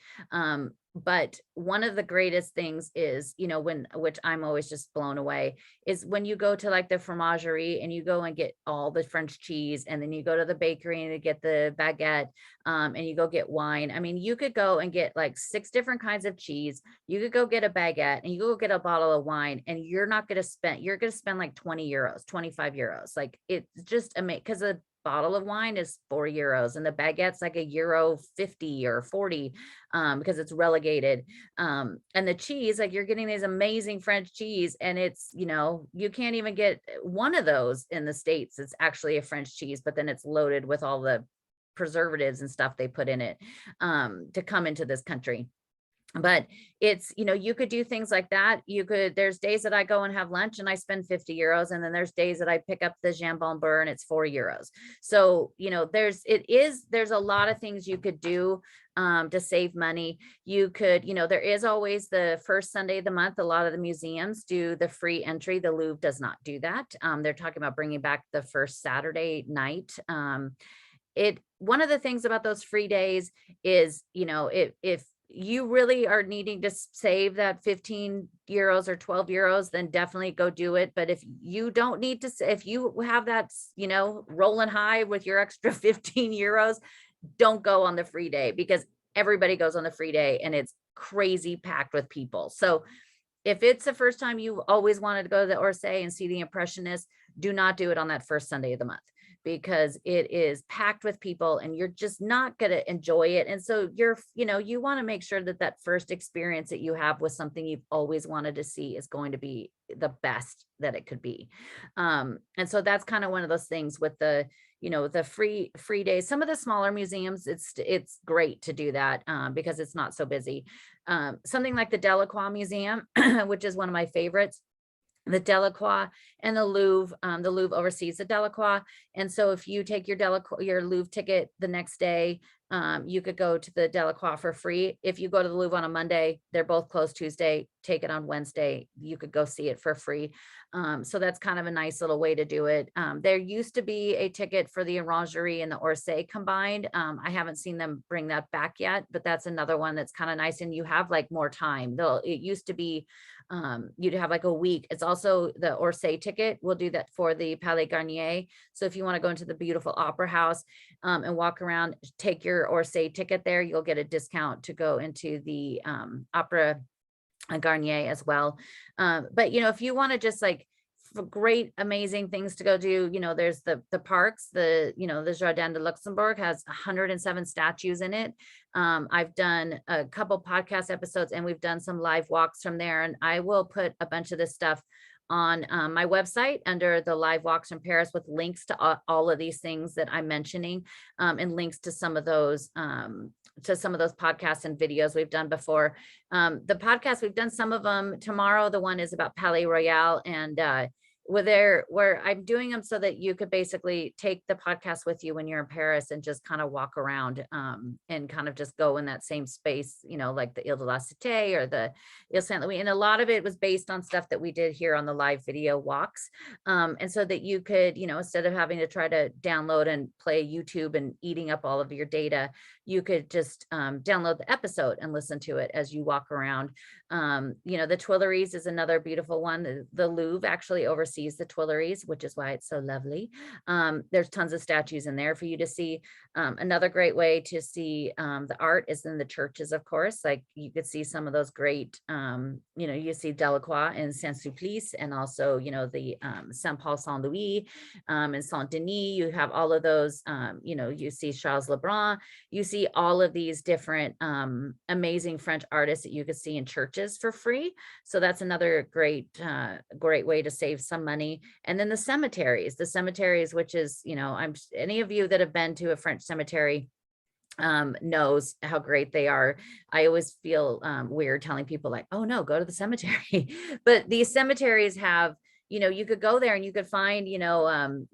But one of the greatest things is, which I'm always just blown away, is when you go to like the fromagerie and you go and get all the French cheese, and then you go to the bakery and you get the baguette, and you go get wine. I mean, you could go and get like 6 different kinds of cheese. You could go get a baguette and you go get a bottle of wine, and you're going to spend like 20 euros, 25 euros. Like it's just amazing, because a bottle of wine is 4 euros and the baguette's like €1.50 or 40, because it's relegated. And the cheese, like you're getting these amazing French cheese, and it's, you can't even get one of those in the States. It's actually a French cheese, but then it's loaded with all the preservatives and stuff they put in it to come into this country. But it's, you could do things like that. There's days that I go and have lunch and I spend 50 euros. And then there's days that I pick up the jambon beurre and it's 4 euros. So, there's a lot of things you could do to save money. You could, there is always the first Sunday of the month. A lot of the museums do the free entry. The Louvre does not do that. They're talking about bringing back the first Saturday night. one of the things about those free days is, if you really are needing to save that 15 euros or 12 euros, then definitely go do it. But if you don't need to, if you have that, rolling high with your extra 15 euros, don't go on the free day, because everybody goes on the free day and it's crazy packed with people. So if it's the first time you always wanted to go to the Orsay and see the Impressionists, do not do it on that first Sunday of the month, because it is packed with people and you're just not going to enjoy it. And so you want to make sure that that first experience that you have with something you've always wanted to see is going to be the best that it could be. And so that's kind of one of those things with the free days. Some of the smaller museums, it's great to do that because it's not so busy. Something like the Delacroix Museum, which is one of my favorites. The Delacroix and the Louvre oversees the Delacroix. And so if you take your Louvre ticket the next day, you could go to the Delacroix for free. If you go to the Louvre on a Monday, they're both closed Tuesday, take it on Wednesday, you could go see it for free. So that's kind of a nice little way to do it. There used to be a ticket for the Orangerie and the Orsay combined. I haven't seen them bring that back yet, but that's another one that's kind of nice. And you have like more time. It used to be, you'd have like a week. It's also the Orsay ticket. We'll do that for the Palais Garnier. So if you want to go into the beautiful opera house and walk around, take your Orsay ticket there, you'll get a discount to go into the Opera Garnier as well. But if you want to just like great, amazing things to go do, there's the parks, the Jardin de Luxembourg has 107 statues in it. I've done a couple podcast episodes and we've done some live walks from there, and I will put a bunch of this stuff on my website under the live walks from Paris with links to all of these things that I'm mentioning, and links to some of those podcasts and videos we've done before. The podcast, we've done some of them. Tomorrow, the one is about Palais Royal, and where I'm doing them so that you could basically take the podcast with you when you're in Paris and just kind of walk around and kind of just go in that same space, like the Ile de la Cité or the Ile Saint-Louis. And a lot of it was based on stuff that we did here on the live video walks. And so that you could, instead of having to try to download and play YouTube and eating up all of your data, you could just download the episode and listen to it as you walk around. The Tuileries is another beautiful one. The Louvre actually oversees the Tuileries, which is why it's so lovely. There's tons of statues in there for you to see. Another great way to see the art is in the churches, of course. Like you could see some of those great, you see Delacroix and Saint-Sulpice, and also, the Saint-Paul Saint-Louis and Saint-Denis. You have all of those, you see Charles Lebrun. You see all of these different amazing French artists that you could see in churches for free. So that's another great way to save some money. And then the cemeteries, which is, any of you that have been to a French cemetery knows how great they are. I always feel weird telling people like, oh no, go to the cemetery. But these cemeteries have, you could go there and you could find, oh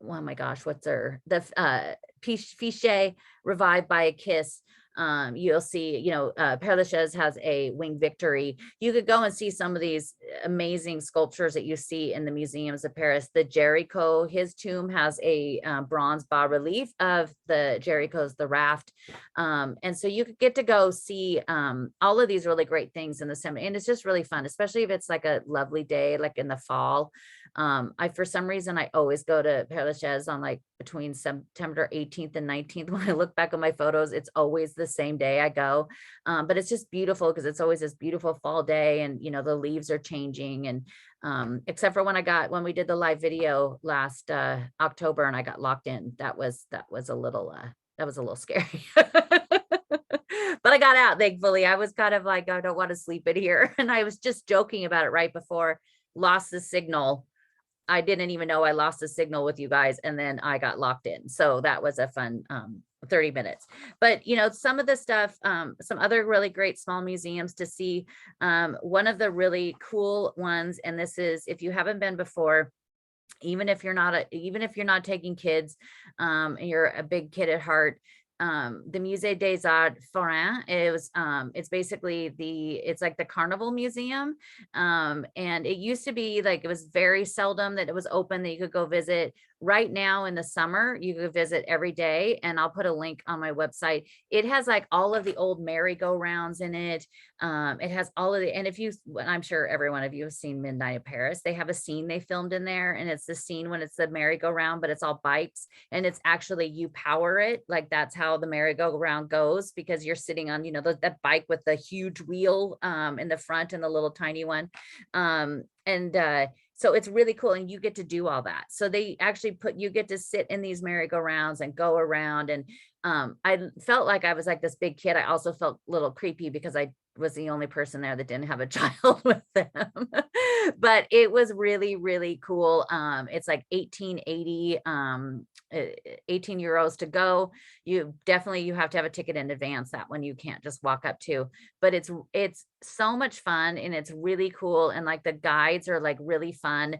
my gosh, what's the Fichet Revived by a Kiss. You'll see, Père Lachaise has a Winged Victory. You could go and see some of these amazing sculptures that you see in the museums of Paris. The Jericho, his tomb has a bronze bas relief of the Jericho's The Raft. And so you could get to go see all of these really great things in the cemetery. And it's just really fun, especially if it's like a lovely day, like in the fall. For some reason, I always go to Père Lachaise on like between September 18th and 19th. When I look back on my photos, it's always the same day I go. But it's just beautiful because it's always this beautiful fall day, and the leaves are changing. And except for when we did the live video last October and I got locked in, that was a little scary. But I got out, thankfully. I was kind of like, I don't want to sleep in here. And I was just joking about it right before, lost the signal. I didn't even know I lost the signal with you guys, and then I got locked in. So that was a fun 30 minutes. But some of the stuff, some other really great small museums to see. One of the really cool ones, and this is, if you haven't been before, even if you're not taking kids, and you're a big kid at heart, the Musée des Arts Forains. It's basically it's like the Carnival Museum. And it used to be like, it was very seldom that it was open that you could go visit. Right now in the summer, you could visit every day, and I'll put a link on my website. It has like all of the old merry-go-rounds in it. It has all of and I'm sure every one of you have seen Midnight in Paris. They have a scene they filmed in there, and it's the scene when it's the merry-go-round, but it's all bikes, and it's actually, you power it. Like, that's how the merry-go-round goes, because you're sitting on, that bike with the huge wheel in the front and the little tiny one. So it's really cool, and you get to do all that. So they actually you get to sit in these merry-go-rounds and go around. And I felt like I was like this big kid. I also felt a little creepy because I was the only person there that didn't have a child with them. But it was really, really cool. It's like 1880, 18 euros to go. You have to have a ticket in advance. That one you can't just walk up to, but it's so much fun, and it's really cool. And like the guides are like really fun.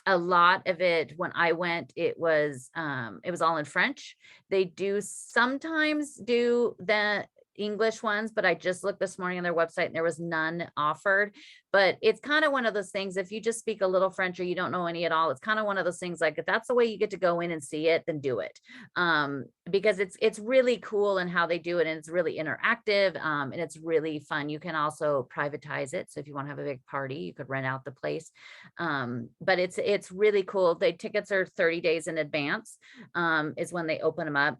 A lot of it, when I went, it was all in French. They do sometimes do the English ones, but I just looked this morning on their website and there was none offered. But it's kind of one of those things, if you just speak a little French or you don't know any at all, it's kind of one of those things, like, if that's the way you get to go in and see it, then do it. Because it's really cool in how they do it, and it's really interactive, and it's really fun. You can also privatize it. So if you want to have a big party, you could rent out the place. But it's really cool. The tickets are 30 days in advance, is when they open them up.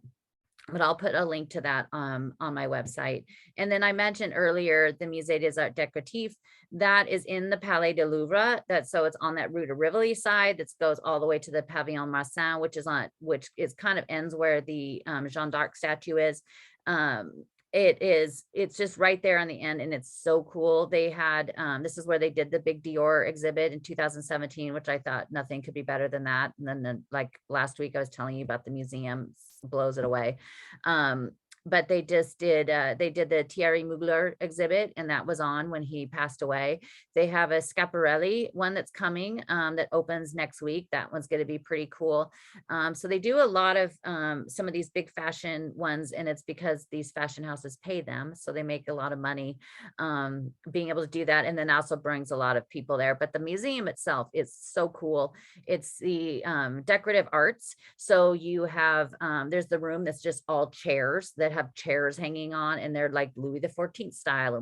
But I'll put a link to that on my website. And then I mentioned earlier the Musée des Arts Décoratifs, that is in the Palais de Louvre. So it's on that Rue de Rivoli side that goes all the way to the Pavillon Marsan, which is kind of ends where the Jeanne d'Arc statue is. It's just right there on the end, and it's so cool. They had this is where they did the big Dior exhibit in 2017, which I thought nothing could be better than that. And then like last week I was telling you about the museum, blows it away. But they just did the Thierry Mugler exhibit, and that was on when he passed away. They have a Schiaparelli one that's coming, that opens next week. That one's going to be pretty cool. So they do a lot of some of these big fashion ones, and it's because these fashion houses pay them, so they make a lot of money being able to do that, and then also brings a lot of people there. But the museum itself is so cool. It's the decorative arts. So you have there's the room that's just all chairs that have chairs hanging on, and they're like Louis the 14th style,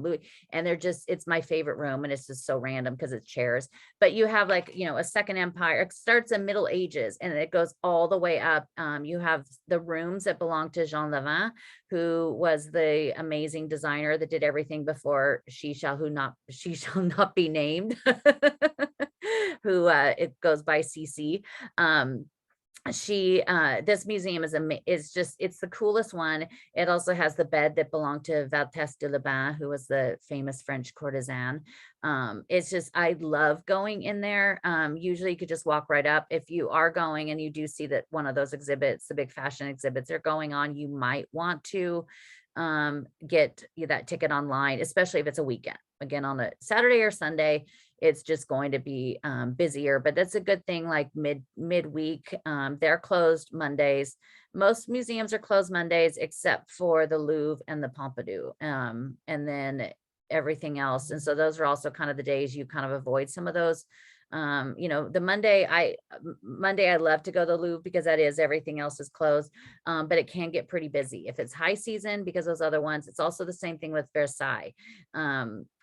and they're just, it's my favorite room, and it's just so random because it's chairs. But you have like, a Second Empire. It starts in Middle Ages and it goes all the way up. You have the rooms that belong to Jean Levin, who was the amazing designer that did everything before she shall not be named, who it goes by CC. This museum is just, it's the coolest one. It also has the bed that belonged to Valtesse de Laban, who was the famous French courtesan. It's just, I love going in there. Usually you could just walk right up. If you are going and you do see that one of those exhibits, the big fashion exhibits are going on, you might want to get that ticket online, especially if it's a weekend. Again, on a Saturday or Sunday, it's just going to be busier, but that's a good thing. Like midweek, they're closed Mondays. Most museums are closed Mondays, except for the Louvre and the Pompidou, and then everything else. And so those are also kind of the days you kind of avoid some of those. The Monday I love to go to the Louvre because that is, everything else is closed. But it can get pretty busy if it's high season, because those other ones, it's also the same thing with Versailles.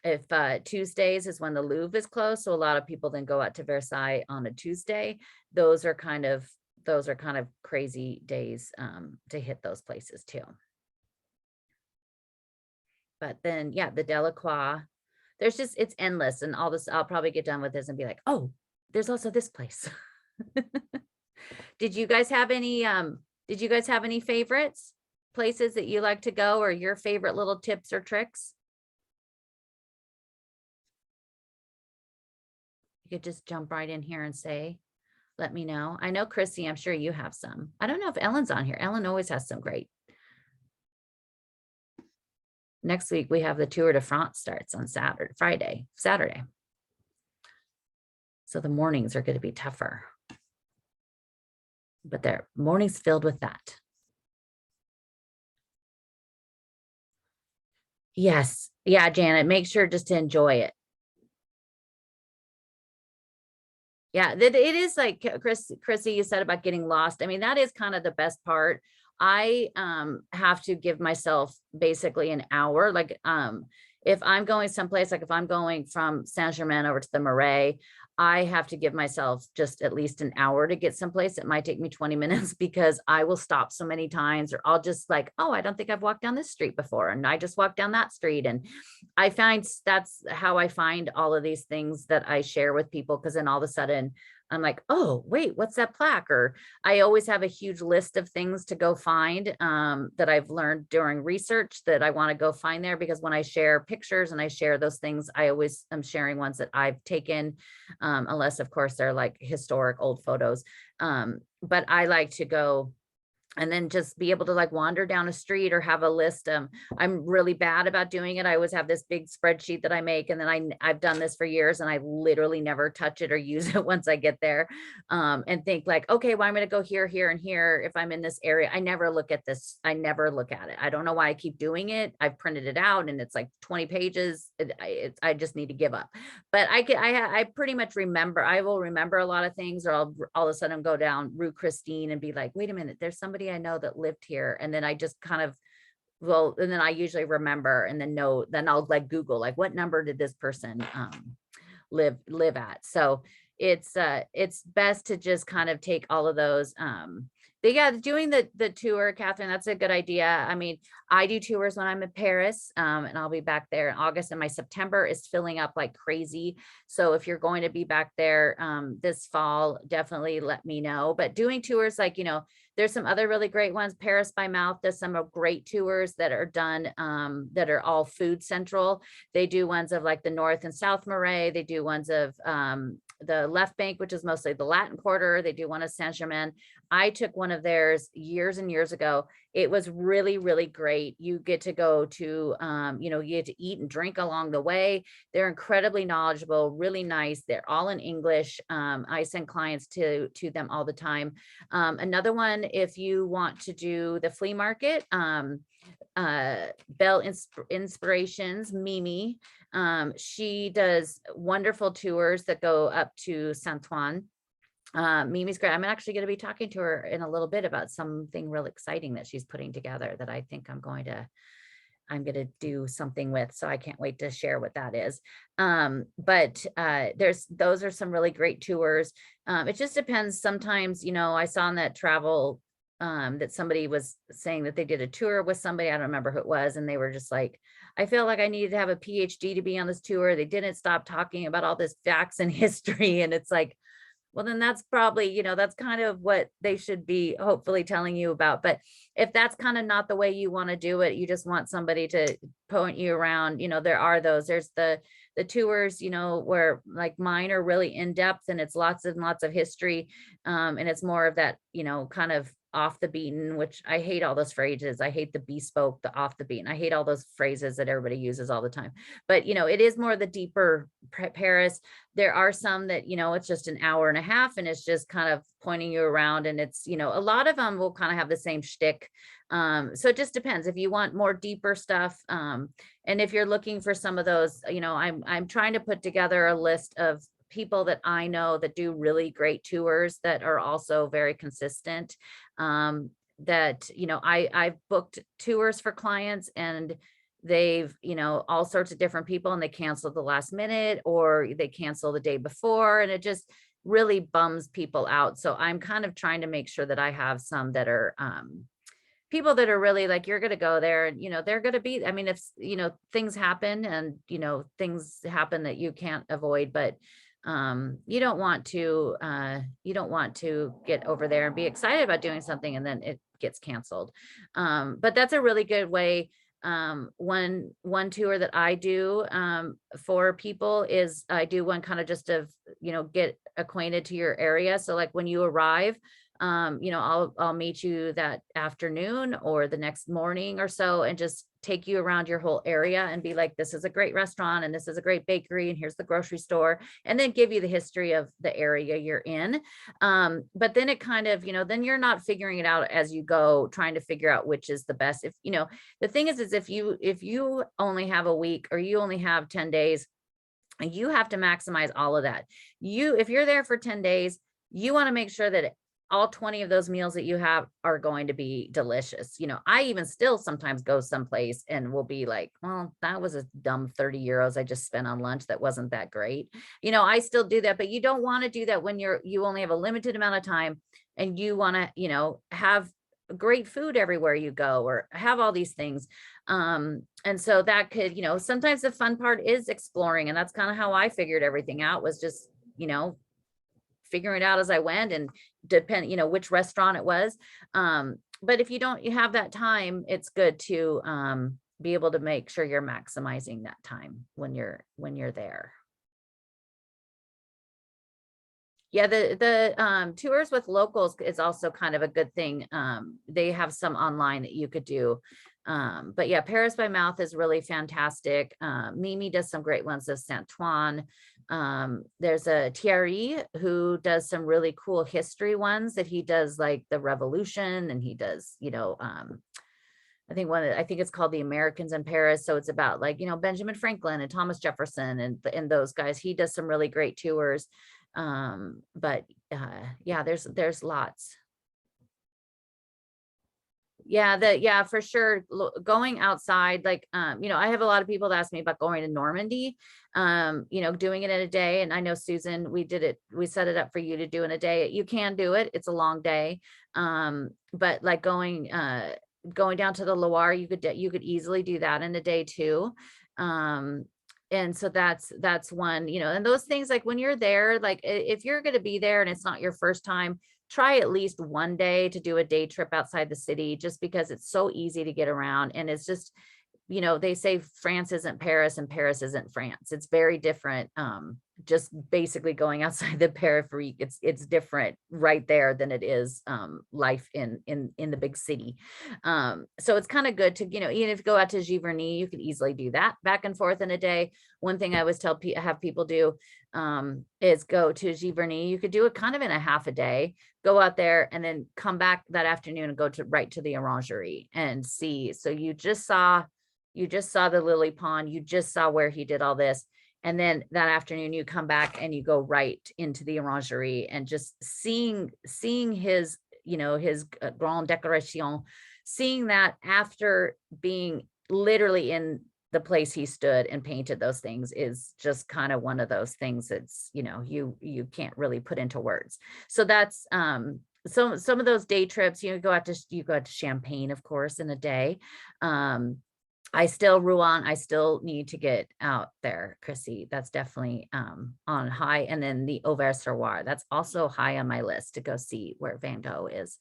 If Tuesdays is when the Louvre is closed, so a lot of people then go out to Versailles on a Tuesday. Those are kind of crazy days to hit those places too. But then, yeah, the Delacroix, there's just, it's endless. And all this, I'll probably get done with this and be like, oh, there's also this place. Did you guys have any favorites, places that you like to go, or your favorite little tips or tricks? You could just jump right in here and let me know. I know, Chrissy, I'm sure you have some. I don't know if Ellen's on here. Ellen always has some great. Next week, we have the Tour de France starts on Saturday. So the mornings are going to be tougher. But their mornings filled with that. Yes. Yeah, Janet, make sure just to enjoy it. Yeah, that it is like Chrissy, you said about getting lost. I mean, that is kind of the best part. I have to give myself basically an hour. Like if I'm going someplace, like if I'm going from Saint Germain over to the Marais, I have to give myself just at least an hour to get someplace. It might take me 20 minutes because I will stop so many times, or I'll just like, oh, I don't think I've walked down this street before. And I just walked down that street. And I find that's how I find all of these things that I share with people. Cause then all of a sudden I'm like, oh, wait, what's that plaque? Or I always have a huge list of things to go find that I've learned during research that I want to go find there. Because when I share pictures and I share those things, I always am sharing ones that I've taken, unless of course they're like historic old photos. But I like to go and then just be able to like wander down a street or have a list. I'm really bad about doing it. I always have this big spreadsheet that I make, and then I've done this for years and I literally never touch it or use it once I get there, and think like, okay, well, I'm going to go here, here, and here. If I'm in this area, I never look at this. I never look at it. I don't know why I keep doing it. I've printed it out and it's like 20 pages. I just need to give up. But I pretty much remember, I will remember a lot of things, or I'll all of a sudden go down Rue Christine and be like, wait a minute, there's somebody I know that lived here. And then I just kind of, well, and then I usually remember and then know, then I'll like Google, like what number did this person live at? So it's best to just kind of take all of those. But yeah, doing the tour, Catherine, that's a good idea. I mean, I do tours when I'm in Paris, and I'll be back there in August, and my September is filling up like crazy. So if you're going to be back there this fall, definitely let me know. But doing tours, like, there's some other really great ones. Paris by Mouth does some great tours that are done, that are all food central. They do ones of like the North and South Marais. They do ones of the left bank, which is mostly the Latin Quarter. They do one of Saint-Germain. I took one of theirs years and years ago. It was really, really great. You get to go to, you get to eat and drink along the way. They're incredibly knowledgeable, really nice. They're all in English. I send clients to them all the time. Another one, if you want to do the flea market, Belle Inspirations, Mimi, she does wonderful tours that go up to Saint-Ouen. Mimi's great. I'm actually going to be talking to her in a little bit about something real exciting that she's putting together that I think I'm going to do something with. So I can't wait to share what that is. But those are some really great tours. It just depends. Sometimes, I saw on that travel that somebody was saying that they did a tour with somebody, I don't remember who it was, and they were just like, I feel like I needed to have a PhD to be on this tour. They didn't stop talking about all this facts and history. And it's like, well, then that's probably, that's kind of what they should be hopefully telling you about. But if that's kind of not the way you want to do it, you just want somebody to point you around, there are those. There's the tours, where like mine are really in depth and it's lots and lots of history. And it's more of that, kind of off the beaten, which I hate all those phrases. I hate the bespoke, the off the beaten. I hate all those phrases that everybody uses all the time. But, it is more the deeper Paris. There are some that, it's just an hour and a half and it's just kind of pointing you around. And it's, a lot of them will kind of have the same shtick. So it just depends if you want more deeper stuff. And if you're looking for some of those, I'm trying to put together a list of people that I know that do really great tours that are also very consistent. That, I've booked tours for clients and they've, all sorts of different people and they cancel the last minute or they cancel the day before, and it just really bums people out. So I'm kind of trying to make sure that I have some that are, people that are really like, you're going to go there and, they're going to be, I mean, if, things happen and, things happen that you can't avoid, but you don't want to get over there and be excited about doing something and then it gets canceled. But that's a really good way. One tour that I do for people is I do one kind of just of, get acquainted to your area. So like when you arrive, I'll meet you that afternoon or the next morning or so and just take you around your whole area and be like, this is a great restaurant and this is a great bakery and here's the grocery store, and then give you the history of the area you're in. But then it kind of, then you're not figuring it out as you go, trying to figure out which is the best. If, the thing is if you only have a week or you only have 10 days, and you have to maximize all of that. If you're there for 10 days, you want to make sure that all 20 of those meals that you have are going to be delicious. I even still sometimes go someplace and will be like, well, that was a dumb 30 euros I just spent on lunch. That wasn't that great. I still do that, but you don't want to do that when you only have a limited amount of time and you want to, have great food everywhere you go or have all these things. And so that could, sometimes the fun part is exploring. And that's kind of how I figured everything out, was just, figuring it out as I went, and depend, which restaurant it was. But if you have that time, it's good to be able to make sure you're maximizing that time when you're there. Yeah, the tours with locals is also kind of a good thing. They have some online that you could do. But yeah, Paris by Mouth is really fantastic. Mimi does some great ones of Saint-Ouen. There's a Thierry who does some really cool history ones that he does, like the Revolution, and he does, I think it's called The Americans in Paris. So it's about like, Benjamin Franklin and Thomas Jefferson and those guys. He does some really great tours. But yeah, there's lots. Yeah, for sure. Going outside, like, I have a lot of people that ask me about going to Normandy, doing it in a day. And I know, Susan, we set it up for you to do in a day. You can do it. It's a long day. But like going down to the Loire, you could easily do that in a day too. And so that's one, and those things, like when you're there, like if you're going to be there and it's not your first time, try at least one day to do a day trip outside the city, just because it's so easy to get around. And it's just, they say France isn't Paris and Paris isn't France. It's very different. Just basically going outside the periphery, it's different right there than it is life in the big city. So it's kind of good to, even if you go out to Giverny, you could easily do that back and forth in a day. One thing I always have people do is go to Giverny. You could do it kind of in a half a day, go out there and then come back that afternoon and go right to the Orangerie and see. So you just saw the lily pond, you just saw where he did all this. And then that afternoon you come back and you go right into the Orangerie, and just seeing his, his Grand Decoration, seeing that after being literally in the place he stood and painted those things, is just kind of one of those things that's, you can't really put into words. So that's some of those day trips. You go out to Champagne, of course, in a day. Rouen, I still need to get out there, Chrissy. That's definitely on high. And then the Auvers-sur-Loire, that's also high on my list to go see where Van Gogh is.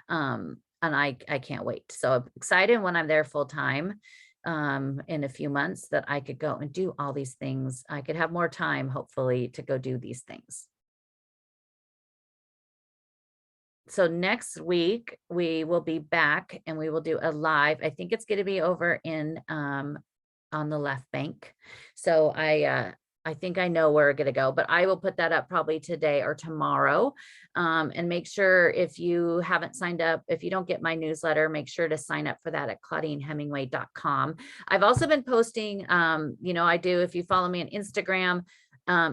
And I can't wait. So I'm excited when I'm there full time in a few months that I could go and do all these things. I could have more time, hopefully, to go do these things. So next week we will be back and we will do a live. I think it's going to be over in on the left bank. So I think I know where we're going to go, but I will put that up probably today or tomorrow. And make sure, if you haven't signed up, if you don't get my newsletter, make sure to sign up for that at ClaudineHemingway.com. I've also been posting, I do, if you follow me on Instagram,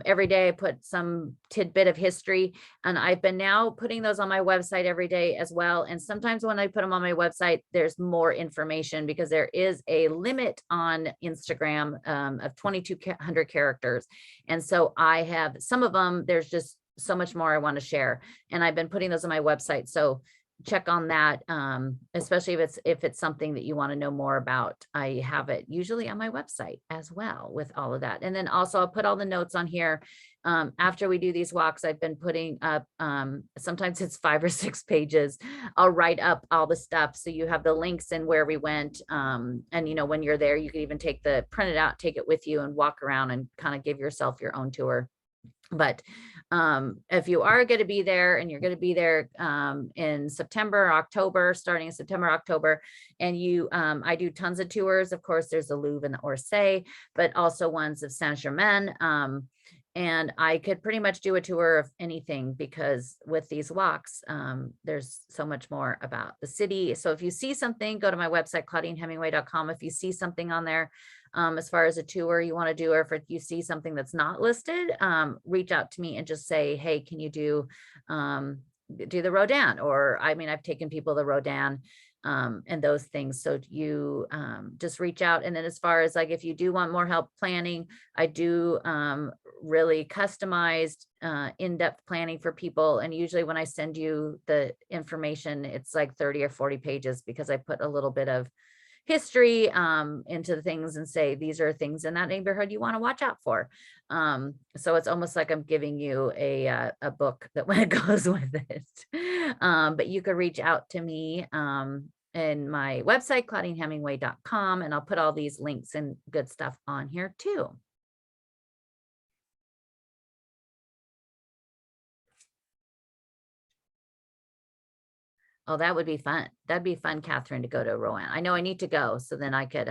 every day I put some tidbit of history, and I've been now putting those on my website every day as well. And sometimes when I put them on my website, there's more information, because there is a limit on Instagram of 2,200 characters. And so I have some of them, there's just so much more I want to share. And I've been putting those on my website. So check on that, especially if it's something that you want to know more about. I have it usually on my website as well with all of that. And then also I'll put all the notes on here. After we do these walks, I've been putting up, sometimes it's 5 or 6 pages. I'll write up all the stuff, so you have the links and where we went. And when you're there, you can even print it out, take it with you and walk around and kind of give yourself your own tour. But if you are going to be there and you're going to be there in September, October, starting in September, October, and you, I do tons of tours. Of course, there's the Louvre and the Orsay, but also ones of Saint-Germain. And I could pretty much do a tour of anything because with these walks, there's so much more about the city. So if you see something, go to my website, ClaudineHemingway.com. If you see something on there, as far as a tour you want to do, or if you see something that's not listed, reach out to me and just say, hey, can you do the Rodin? Or, I mean, I've taken people to Rodin and those things. So you just reach out. And then as far as like, if you do want more help planning, I do really customized in-depth planning for people. And usually when I send you the information, it's like 30 or 40 pages because I put a little bit of history into the things and say, these are things in that neighborhood you want to watch out for. So it's almost like I'm giving you a book that when it goes with it. But you could reach out to me in my website, ClaudineHemingway.com, and I'll put all these links and good stuff on here too. Oh, that would be fun. That'd be fun, Catherine, to go to Rowan. I know I need to go, so then I could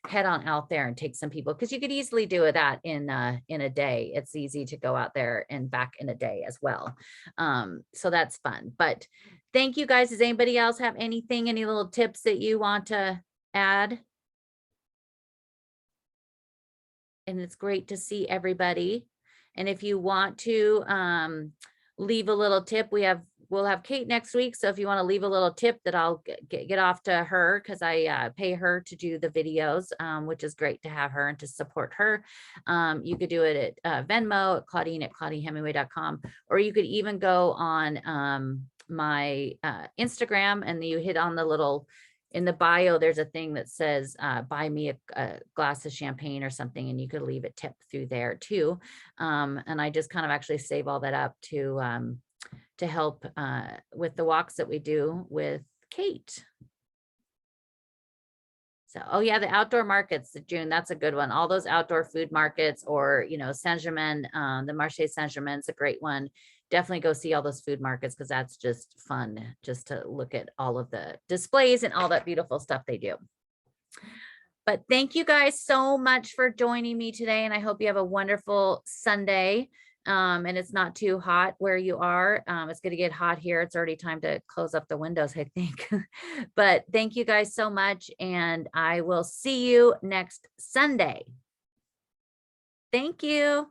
head on out there and take some people, because you could easily do that in a day. It's easy to go out there and back in a day as well. So that's fun. But thank you guys. Does anybody else have anything, any little tips that you want to add? And it's great to see everybody. And if you want to leave a little tip, we'll have Kate next week. So if you want to leave a little tip that I'll get off to her, because I pay her to do the videos, which is great to have her and to support her. You could do it at Venmo, at Claudine at ClaudineHemingway.com, or you could even go on my Instagram, and you hit on the little, in the bio, there's a thing that says, buy me a glass of champagne or something, and you could leave a tip through there too. And I just kind of actually save all that up to help with the walks that we do with Kate. So, oh yeah, the outdoor markets, June, that's a good one. All those outdoor food markets, or, you know, Saint-Germain, the Marché Saint-Germain is a great one. Definitely go see all those food markets, because that's just fun just to look at all of the displays and all that beautiful stuff they do. But thank you guys so much for joining me today, and I hope you have a wonderful Sunday. And it's not too hot where you are. It's going to get hot here. It's already time to close up the windows, I think. But thank you guys so much, and I will see you next Sunday. Thank you.